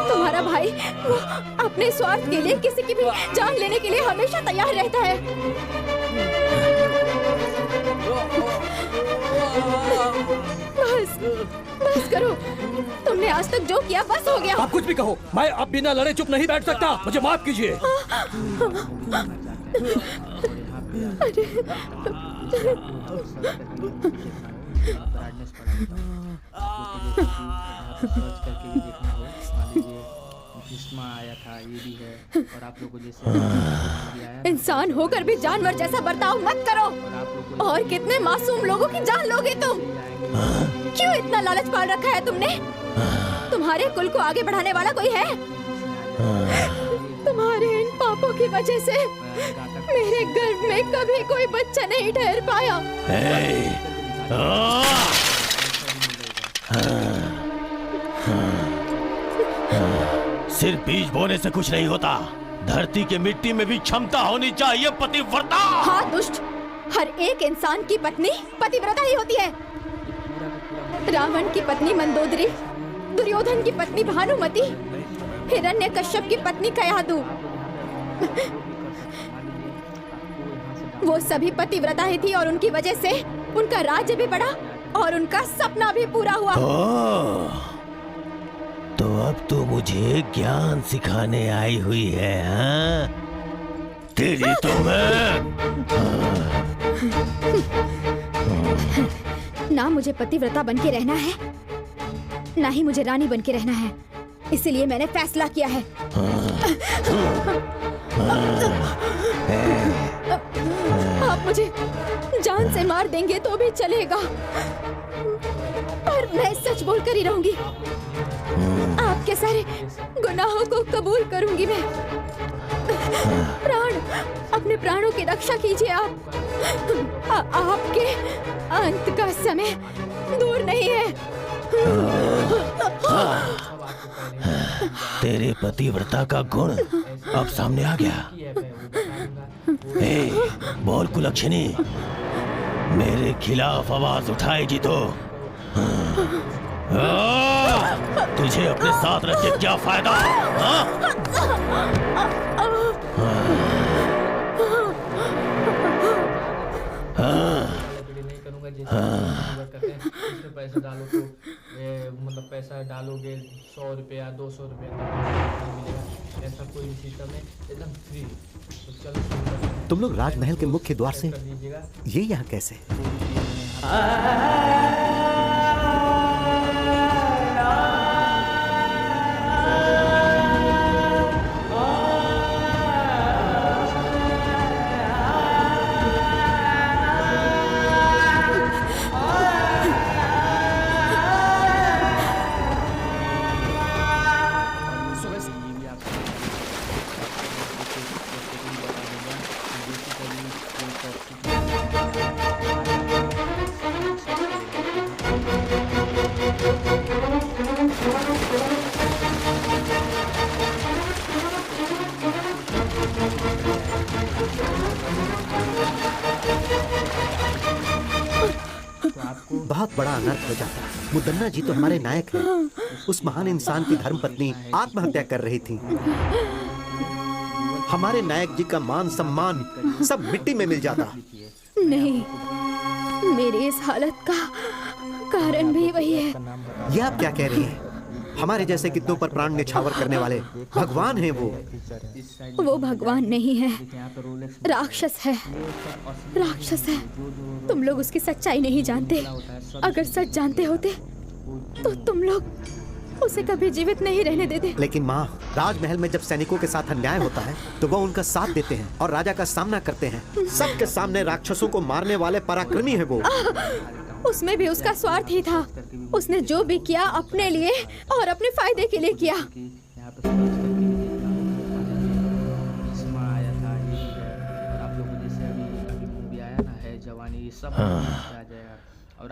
तुम्हारा भाई वो अपने स्वार्थ के लिए किसी की भी जान लेने के लिए हमेशा तैयार रहता है। बस करो, तुमने आज तक जो किया बस हो गया। आप कुछ भी कहो, मैं अब बिना लड़े चुप नहीं बैठ सकता, मुझे माफ कीजिए। आया था, ये भी है, और आप लोगों को जैसे इंसान होकर भी जानवर जैसा बर्ताव मत करो। और कितने मासूम लोगों की जान लोगे तुम? क्यों इतना लालच पाल रखा है तुमने? तुम्हारे कुल को आगे बढ़ाने वाला कोई है? तुम्हारे इन पापों की वजह से मेरे गर्भ में कभी कोई बच्चा नहीं ठहर पाया। सिर्फ बीज बोने से कुछ नहीं होता, धरती की मिट्टी में भी क्षमता होनी चाहिए पतिव्रता। हाँ दुष्ट, हर एक इंसान की पत्नी पतिव्रता ही होती है। रावण की पत्नी मंदोदरी, दुर्योधन की पत्नी भानुमति, हिरण्यकश्यप की पत्नी कयादु, वो सभी पतिव्रता ही थी, और उनकी वजह से उनका राज्य भी बढ़ा और उनका सपना भी पूरा हुआ। तो अब तो मुझे ज्ञान सिखाने आई हुई है, हाँ? तेरी तो मैं ना मुझे पतिव्रता बनके रहना है, ना ही मुझे रानी बनके रहना है। इसीलिए मैंने फैसला किया है। आप मुझे जान से मार देंगे तो भी चलेगा, पर मैं सच बोल कर ही रहूंगी। आपके सारे गुनाहों को कबूल करूंगी मैं। प्राण, अपने प्राणों की रक्षा कीजिए आप। आपके अंत का समय दूर नहीं है। तेरे पतिव्रता का गुण अब सामने आ गया। बोल कुलक्षणी, मेरे खिलाफ आवाज उठाएगी तो तुझे अपने साथ रख के क्या फायदा? पैसा डालो तो मतलब पैसा डालोगे 100 रुपया 200 रुपया मिलेगा, ऐसा कोई सिस्टम है, एकदम फ्री। तो चलो तुम लोग राजमहल के मुख्य द्वार से ये यहाँ कैसे? बहुत बड़ा अनर्थ हो जाता। मुदन्ना जी तो हमारे नायक हैं। उस महान इंसान की धर्मपत्नी आत्महत्या कर रही थी। हमारे नायक जी का मान सम्मान सब मिट्टी में मिल जाता। नहीं, मेरी इस हालत का कारण भी वही है। ये आप क्या कह रही हैं? हमारे जैसे कितनों पर प्राण न्यौछावर करने वाले भगवान हैं वो। वो भगवान नहीं है, राक्षस है। राक्षस है। तुम लोग उसकी सच्चाई नहीं जानते। अगर सच जानते होते तो तुम लोग उसे कभी जीवित नहीं रहने देते। लेकिन माँ, राजमहल में जब सैनिकों के साथ अन्याय होता है तो वो उनका साथ देते हैं और राजा का सामना करते हैं। सबके सामने राक्षसों को मारने वाले पराक्रमी है वो। उसमें भी उसका स्वार्थ ही था। उसने जो भी किया अपने लिए और अपने फायदे के लिए किया।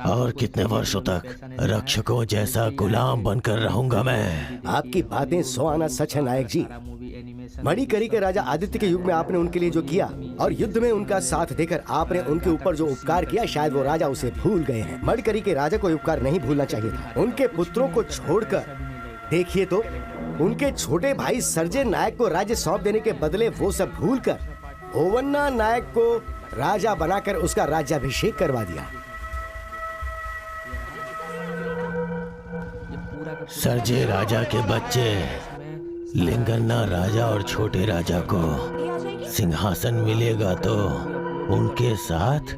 और कितने वर्षों तक रक्षकों जैसा गुलाम बनकर रहूंगा मैं? आपकी बातें 100 आना सच है नायक जी। मणिकरी के राजा आदित्य के युग में आपने उनके लिए जो किया और युद्ध में उनका साथ देकर आपने उनके ऊपर जो उपकार किया, शायद वो राजा उसे भूल गए हैं। मणिकरी के राजा को उपकार नहीं भूलना चाहिए था। उनके पुत्रों को छोड़कर देखिए तो उनके छोटे भाई सर्जे नायक को राज्य सौंप देने के बदले वो सब भूलकर ओवन्ना नायक को राजा बनाकर उसका राज्याभिषेक करवा दिया। सर्जे राजा के बच्चे लिंगन्ना राजा और छोटे राजा को सिंहासन मिलेगा तो उनके साथ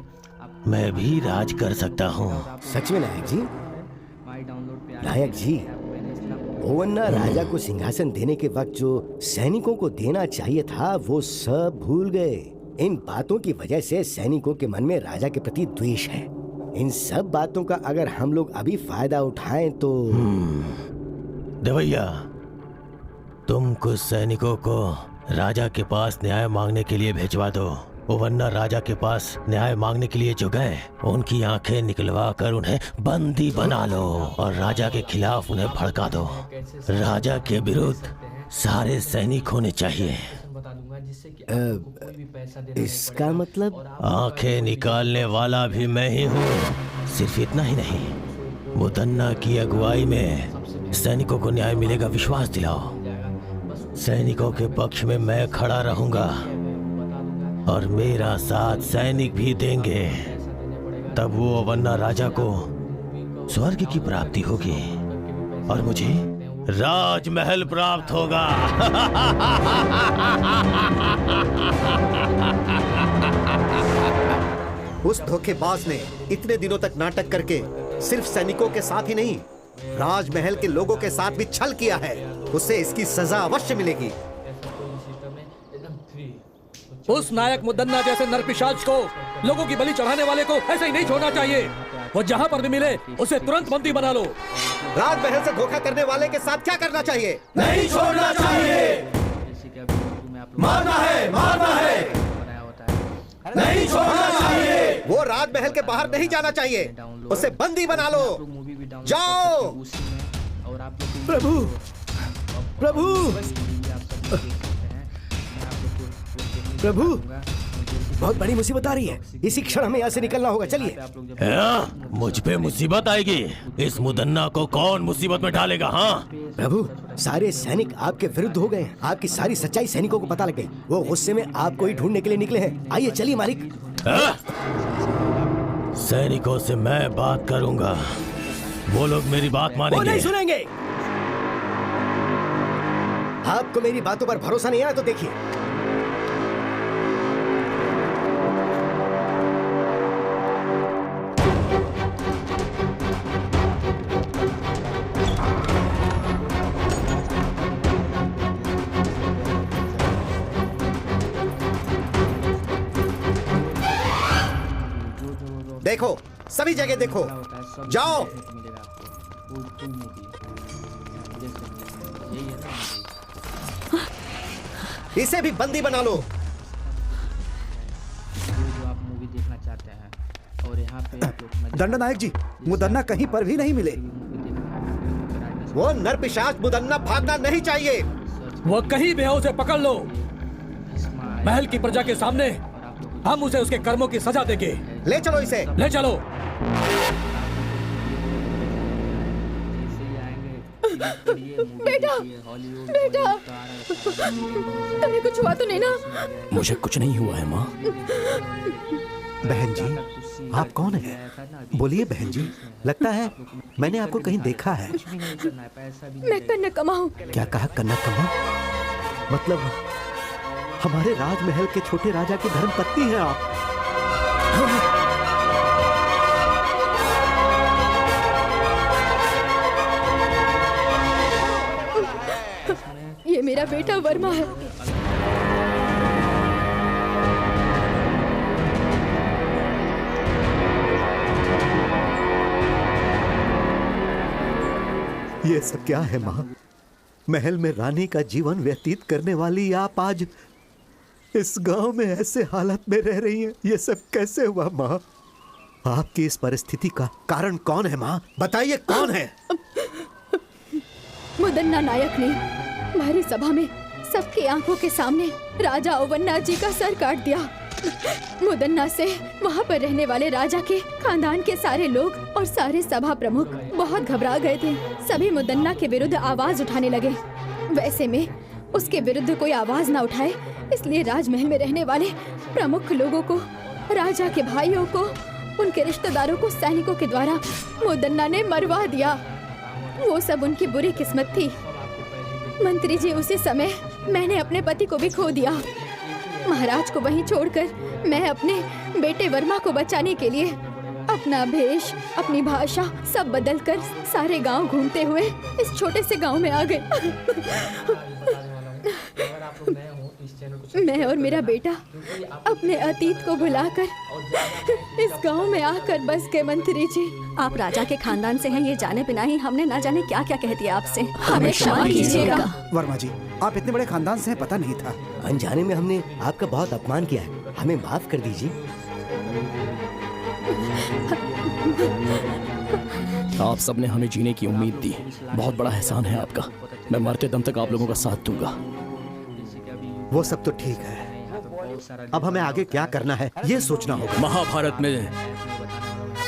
मैं भी राज कर सकता हूँ। सच में नायक जी? नायक जी, ओवन्ना राजा को सिंहासन देने के वक्त जो सैनिकों को देना चाहिए था वो सब भूल गए। इन बातों की वजह से सैनिकों के मन में राजा के प्रति द्वेष है। इन सब बातों का अगर हम लोग अभी फायदा उठाएं तो देवैया, तुम कुछ सैनिकों को राजा के पास न्याय मांगने के लिए भिजवा दो। ओवन्ना राजा के पास न्याय मांगने के लिए जो गए उनकी आंखें निकलवा कर उन्हें बंदी बना लो और राजा के खिलाफ उन्हें भड़का दो। राजा के विरुद्ध सारे सैनिक होने चाहिए। इसका मतलब? आंखें निकालने वाला भी मैं ही हूँ। सिर्फ इतना ही नहीं, मुदन्ना की अगुवाई में सैनिकों को न्याय मिलेगा, विश्वास दिलाओ। सैनिकों के पक्ष में मैं खड़ा रहूंगा और मेरा साथ सैनिक भी देंगे। तब वो ओवन्ना राजा को स्वर्ग की प्राप्ति होगी और मुझे राजमहल प्राप्त होगा। उस धोखेबाज ने इतने दिनों तक नाटक करके सिर्फ सैनिकों के साथ ही नहीं, राजमहल के लोगों के साथ भी छल किया है। उसे इसकी सजा अवश्य मिलेगी। उस नायक मुदन्ना जैसे नरपिशाच को, लोगों की बलि चढ़ाने वाले को ऐसे ही नहीं छोड़ना चाहिए। वो जहाँ पर भी मिले उसे तुरंत बंदी बना लो। राजमहल से धोखा करने वाले के साथ क्या करना चाहिए? नहीं छोड़ना चाहिए। मारना है, मारना है। नहीं छोड़ना चाहिए। वो राजमहल के बाहर नहीं जाना चाहिए। उसे बंदी बना लो। जाओ। प्रभु, प्रभु, प्रभु, बहुत बड़ी मुसीबत आ रही है। इसी क्षण हमें यहाँ से निकलना होगा। चलिए। मुझ पे मुसीबत आएगी? इस मुदन्ना को कौन मुसीबत में डालेगा? हाँ प्रभु, सारे सैनिक आपके विरुद्ध हो गए हैं। आपकी सारी सच्चाई सैनिकों को पता लग गई। वो गुस्से में आपको ही ढूंढने के लिए निकले हैं। आइए चलिए मालिक। सैनिकों से मैं बात करूंगा, वो लोग मेरी बात मानेंगे। वो नहीं सुनेंगे। आपको मेरी बातों पर भरोसा नहीं आया तो देखिए। देखो, सभी जगह देखो। जाओ। इसे भी बंदी बना लो। दंडनायक जी, मुदन्ना कहीं पर भी नहीं मिले। वो नरपिशाच मुदन्ना भागना नहीं चाहिए। वो कहीं भी है, उसे पकड़ लो। महल की प्रजा के सामने हम उसे उसके कर्मों की सजा देंगे। ले चलो इसे। ले चलो। बेटा, बेटा, तुम्हें कुछ हुआ तो नहीं ना? मुझे कुछ नहीं हुआ है माँ। बहन जी, आप कौन हैं? बोलिए बहन जी, लगता है मैंने आपको कहीं देखा है। मैं कन्नकम्मा हूँ। क्या कहा? कन्नकम्मा? मतलब हमारे राजमहल के छोटे राजा की धर्मपत्नी हैं आप। मेरा बेटा वर्मा है। ये सब क्या है माँ? महल में रानी का जीवन व्यतीत करने वाली आप आज इस गांव में ऐसे हालत में रह रही हैं। ये सब कैसे हुआ माँ? आपकी इस परिस्थिति का कारण कौन है माँ? बताइए कौन है? मुदन्ना नायक ने हमारी सभा में सबकी आंखों के सामने राजा ओवन्ना जी का सर काट दिया। मुदन्ना से वहाँ पर रहने वाले राजा के खानदान के सारे लोग और सारे सभा प्रमुख बहुत घबरा गए थे। सभी मुदन्ना के विरुद्ध आवाज उठाने लगे। वैसे में उसके विरुद्ध कोई आवाज ना उठाए, इसलिए राजमहल में रहने वाले प्रमुख लोगों को, राजा के भाइयों को, उनके रिश्तेदारों को सैनिकों के द्वारा मुदन्ना ने मरवा दिया। वो सब उनकी बुरी किस्मत थी। मंत्री जी, उसी समय मैंने अपने पति को भी खो दिया। महाराज को वहीं छोड़कर मैं अपने बेटे वर्मा को बचाने के लिए अपना भेष, अपनी भाषा सब बदलकर सारे गांव घूमते हुए इस छोटे से गांव में आ गए। मैं और मेरा बेटा अपने अतीत को भुलाकर इस गांव में आकर बस गए। मंत्री जी, आप राजा के खानदान से हैं ये जाने बिना ही हमने ना जाने क्या क्या कह दिया आपसे। हमें क्षमा कीजिएगा। वर्मा जी, आप इतने बड़े खानदान से हैं, पता नहीं था। अनजाने में हमने आपका बहुत अपमान किया है, हमें माफ कर दीजिए। आप सबने हमें जीने की उम्मीद दी, बहुत बड़ा एहसान है आपका। मैं मरते दम तक आप लोगों का साथ दूंगा। वो सब तो ठीक है, अब हमें आगे क्या करना है ये सोचना होगा। महाभारत में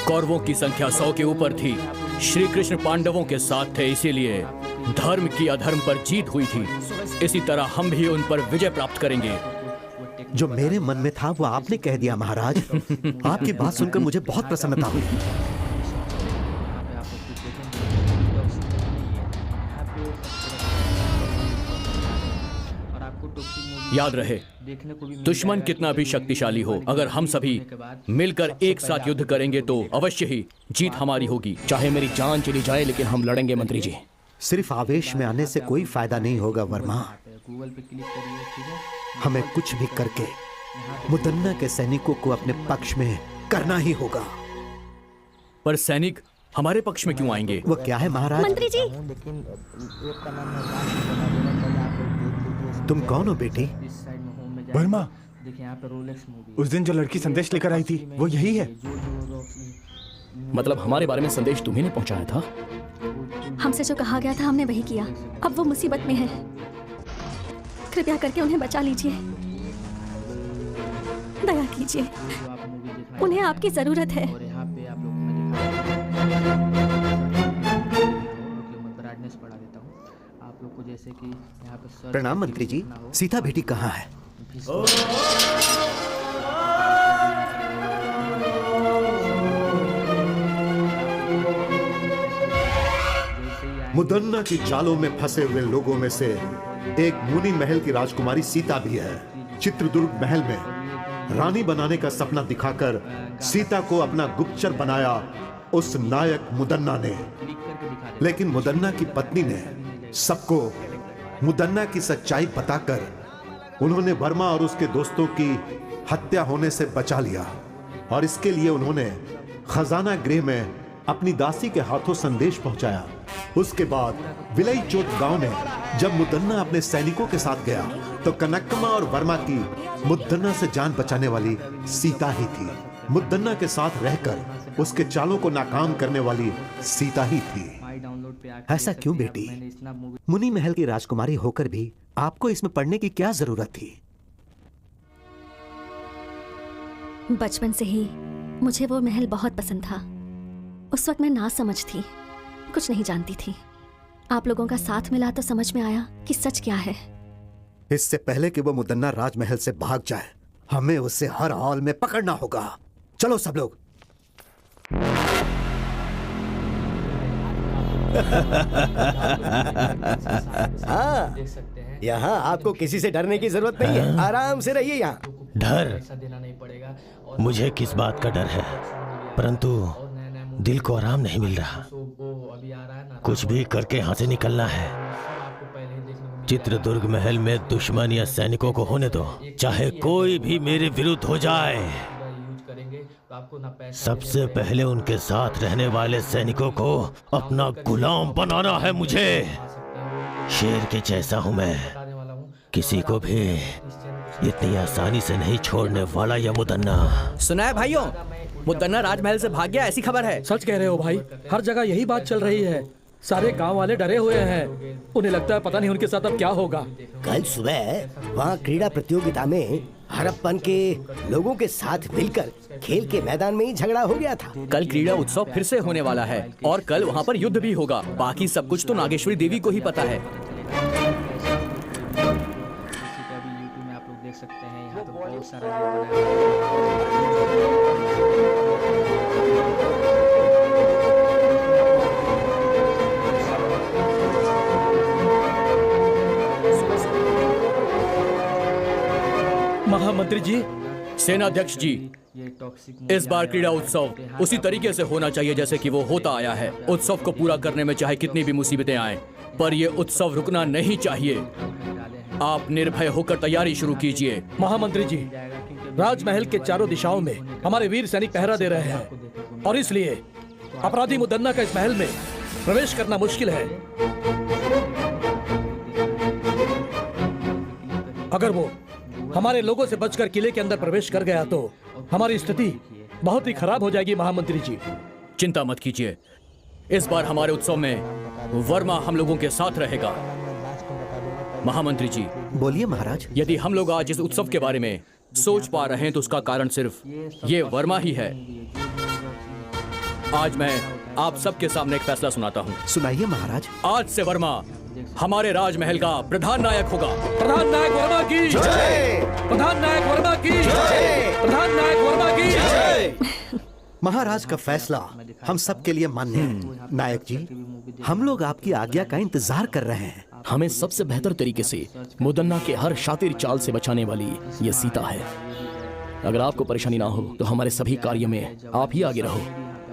कौरवों की संख्या 100 के ऊपर थी। श्री कृष्ण पांडवों के साथ थे, इसीलिए धर्म की अधर्म पर जीत हुई थी। इसी तरह हम भी उन पर विजय प्राप्त करेंगे। जो मेरे मन में था वो आपने कह दिया महाराज। आपकी बात सुनकर मुझे बहुत प्रसन्नता हुई। याद रहे, दुश्मन कितना भी शक्तिशाली हो, अगर हम सभी मिलकर एक साथ युद्ध करेंगे तो अवश्य ही जीत हमारी होगी। चाहे मेरी जान चली जाए, लेकिन हम लड़ेंगे मंत्री जी। सिर्फ आवेश में आने से कोई फायदा नहीं होगा वर्मा। हमें कुछ भी करके मुदन्ना के सैनिकों को अपने पक्ष में करना ही होगा। पर सैनिक हमारे पक्ष में क्यों आएंगे? वो क्या है महाराज? मंत्री जी, तुम कौन हो बेटी? वर्मा, उस दिन जो लड़की संदेश लेकर आई थी वो यही है। मतलब हमारे बारे में संदेश तुम्ही ने पहुंचाया था? हमसे जो कहा गया था हमने वही किया। अब वो मुसीबत में है, कृपया करके उन्हें बचा लीजिए। दया कीजिए, उन्हें आपकी जरूरत है। प्रणाम मंत्री जी, सीता बेटी कहाँ है? मुदन्ना की जालों में फंसे हुए लोगों में से एक मुनि महल की राजकुमारी सीता भी है। चित्रदुर्ग महल में रानी बनाने का सपना दिखाकर सीता को अपना गुप्तचर बनाया उस नायक मुदन्ना ने। लेकिन मुदन्ना की पत्नी ने सबको मुदन्ना की सच्चाई बताकर उन्होंने वर्मा और उसके दोस्तों की हत्या होने से बचा लिया। और इसके लिए उन्होंने खजाना गृह में अपनी दासी के हाथों संदेश पहुंचाया। उसके बाद विलई चोट गांव में जब मुदन्ना अपने सैनिकों के साथ गया तो कनकम्मा और वर्मा की मुदन्ना से जान बचाने वाली सीता ही थी। मुदन्ना के साथ रहकर उसके चालों को नाकाम करने वाली सीता ही थी। ऐसा क्यों बेटी? मुनि महल की राजकुमारी होकर भी आपको इसमें पढ़ने की क्या जरूरत थी? बचपन से ही मुझे वो महल बहुत पसंद था। उस वक्त मैं ना समझ थी, कुछ नहीं जानती थी। आप लोगों का साथ मिला तो समझ में आया कि सच क्या है। इससे पहले कि वो मुदन्ना राजमहल से भाग जाए, हमें उसे हर हाल में पकड़ना होगा। चलो सब लोग। हाँ, यहाँ आपको किसी से डरने की जरूरत नहीं है। आराम से रहिए यहाँ। डर? मुझे किस बात का डर है, परंतु दिल को आराम नहीं मिल रहा। कुछ भी करके यहाँ से निकलना है। चित्रदुर्ग महल में दुश्मन या सैनिकों को होने दो, चाहे कोई भी मेरे विरुद्ध हो जाए। सबसे पहले उनके साथ रहने वाले सैनिकों को अपना गुलाम बनाना है मुझे। शेर के जैसा हूं मैं, किसी को भी इतनी आसानी से नहीं छोड़ने वाला ये मुदन्ना। सुना है भाइयों, मुदन्ना राजमहल से भाग गया, ऐसी खबर है। सच कह रहे हो भाई, हर जगह यही बात चल रही है। सारे गांव वाले डरे हुए हैं, उन्हें लगता है पता नहीं उनके साथ अब क्या होगा। कल सुबह वहाँ क्रीड़ा प्रतियोगिता में हड़प्पन के लोगों के साथ मिलकर खेल के मैदान में ही झगड़ा हो गया था। कल क्रीड़ा उत्सव फिर से होने वाला है और कल वहाँ पर युद्ध भी होगा। बाकी सब कुछ तो नागेश्वरी देवी को ही पता है। यूट्यूब में आप लोग देख सकते हैं, यहाँ तो बहुत सारा महामंत्री जी, सेनाध्यक्ष जी, इस बार क्रीड़ा उत्सव उसी तरीके से होना चाहिए जैसे कि वो होता आया है। उत्सव को पूरा करने में चाहे कितनी भी मुसीबतें आए, पर ये उत्सव रुकना नहीं चाहिए। आप निर्भय होकर तैयारी शुरू कीजिए। महामंत्री जी, राजमहल के चारों दिशाओं में हमारे वीर सैनिक पहरा दे रहे हैं और इसलिए अपराधी मुदन्ना का इस महल में प्रवेश करना मुश्किल है। अगर वो हमारे लोगों से बचकर किले के अंदर प्रवेश कर गया तो हमारी स्थिति बहुत ही खराब हो जाएगी। महामंत्री जी, चिंता मत कीजिए, इस बार हमारे उत्सव में वर्मा हम लोगों के साथ रहेगा। महामंत्री जी, बोलिए महाराज। यदि हम लोग आज इस उत्सव के बारे में सोच पा रहे हैं तो उसका कारण सिर्फ ये वर्मा ही है। आज मैं आप सबके सामने एक फैसला सुनाता हूँ। सुनाइए महाराज। आज से वर्मा हमारे राजमहल का प्रधान नायक होगा। प्रधान नायक वर्मा की जय! प्रधान नायक वर्मा की जय! प्रधान नायक वर्मा की जय! महाराज का फैसला हम सब के लिए मान्य है। नायक जी, हम लोग आपकी आज्ञा का इंतजार कर रहे हैं। हमें सबसे बेहतर तरीके से मुदन्ना के हर शातिर चाल से बचाने वाली ये सीता है। अगर आपको परेशानी ना हो तो हमारे सभी कार्य में आप ही आगे रहो।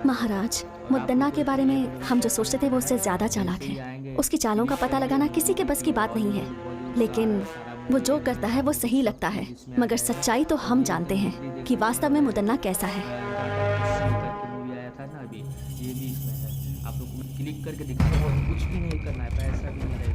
महाराज, मुदन्ना के बारे में हम जो सोचते थे वो उससे ज्यादा चालाक है। उसकी चालों का पता लगाना किसी के बस की बात नहीं है, लेकिन वो जो करता है वो सही लगता है। मगर सच्चाई तो हम जानते हैं कि वास्तव में मुदन्ना कैसा है। आया था ना अभी, ये भी इसमें है। आप लोग क्लिक करके दिखाओ, कुछ भी नहीं करना है, पैसा भी नहीं रहेगा।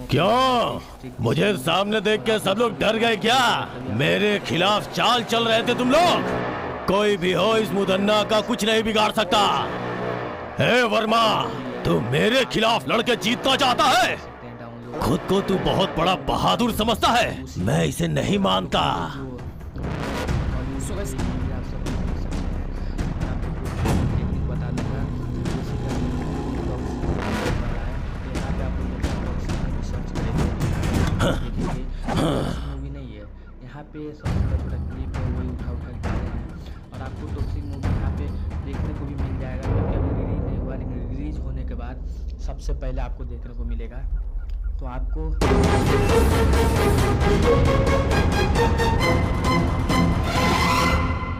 क्यों? मुझे सामने देख के सब लोग डर गए क्या? मेरे खिलाफ चाल चल रहे थे तुम लोग? कोई भी हो, इस मुदन्ना का कुछ नहीं बिगाड़ सकता। हे वर्मा, तू मेरे खिलाफ लड़के जीतना चाहता है? खुद को तू बहुत बड़ा बहादुर समझता है? मैं इसे नहीं मानता। पे सब छोटा छोटा क्लिप है वही उठा उठा के डाले हैं। और आपको टॉक्सिक मूवी यहाँ पे देखने को भी मिल जाएगा, क्योंकि अभी रिलीज नहीं हुआ, लेकिन रिलीज होने के बाद सबसे पहले आपको देखने को मिलेगा। तो आपको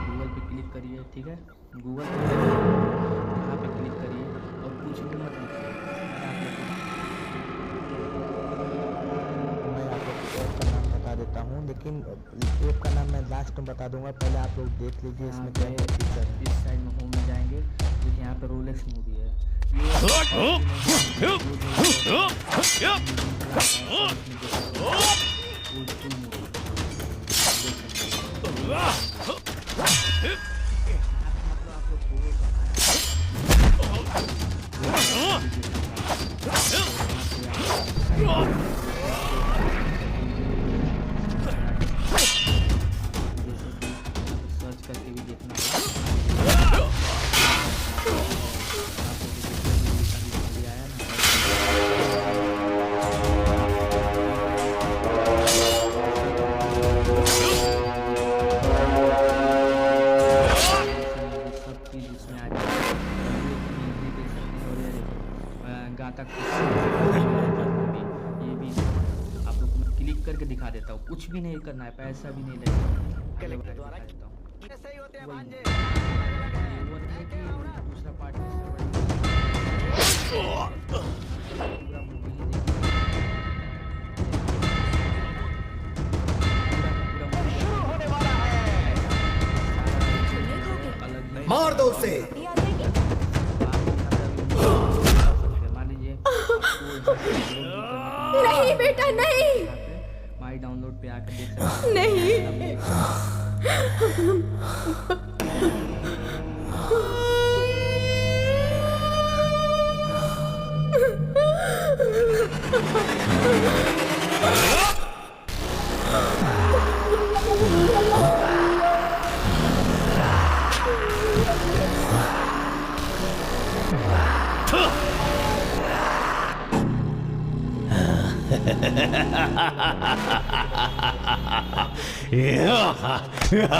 गूगल पे क्लिक करिए, ठीक है, गूगल पे यहाँ पे क्लिक करिए और कुछ भी मत लिखिए। मैं आपको ऐप का नाम बता देता हूँ, लेकिन ऐप का नाम मैं लास्ट में बता दूंगा, पहले आप लोग देख लीजिए इसमें क्या क्या फीचर है। इस साइड में होम में जाएंगे, देखिए यहाँ पे रोलेक्स मूवी है। सर्च करके भी देखना गाता ये भी आप लोग को मैं क्लिक करके दिखा देता हूँ। कुछ भी नहीं करना है, पैसा भी नहीं लगेगा। दूसरा पार्ट मार दो उसे। नहीं बेटा नहीं, माई डाउनलोड पे आकर देख सकते नहीं। Yeah.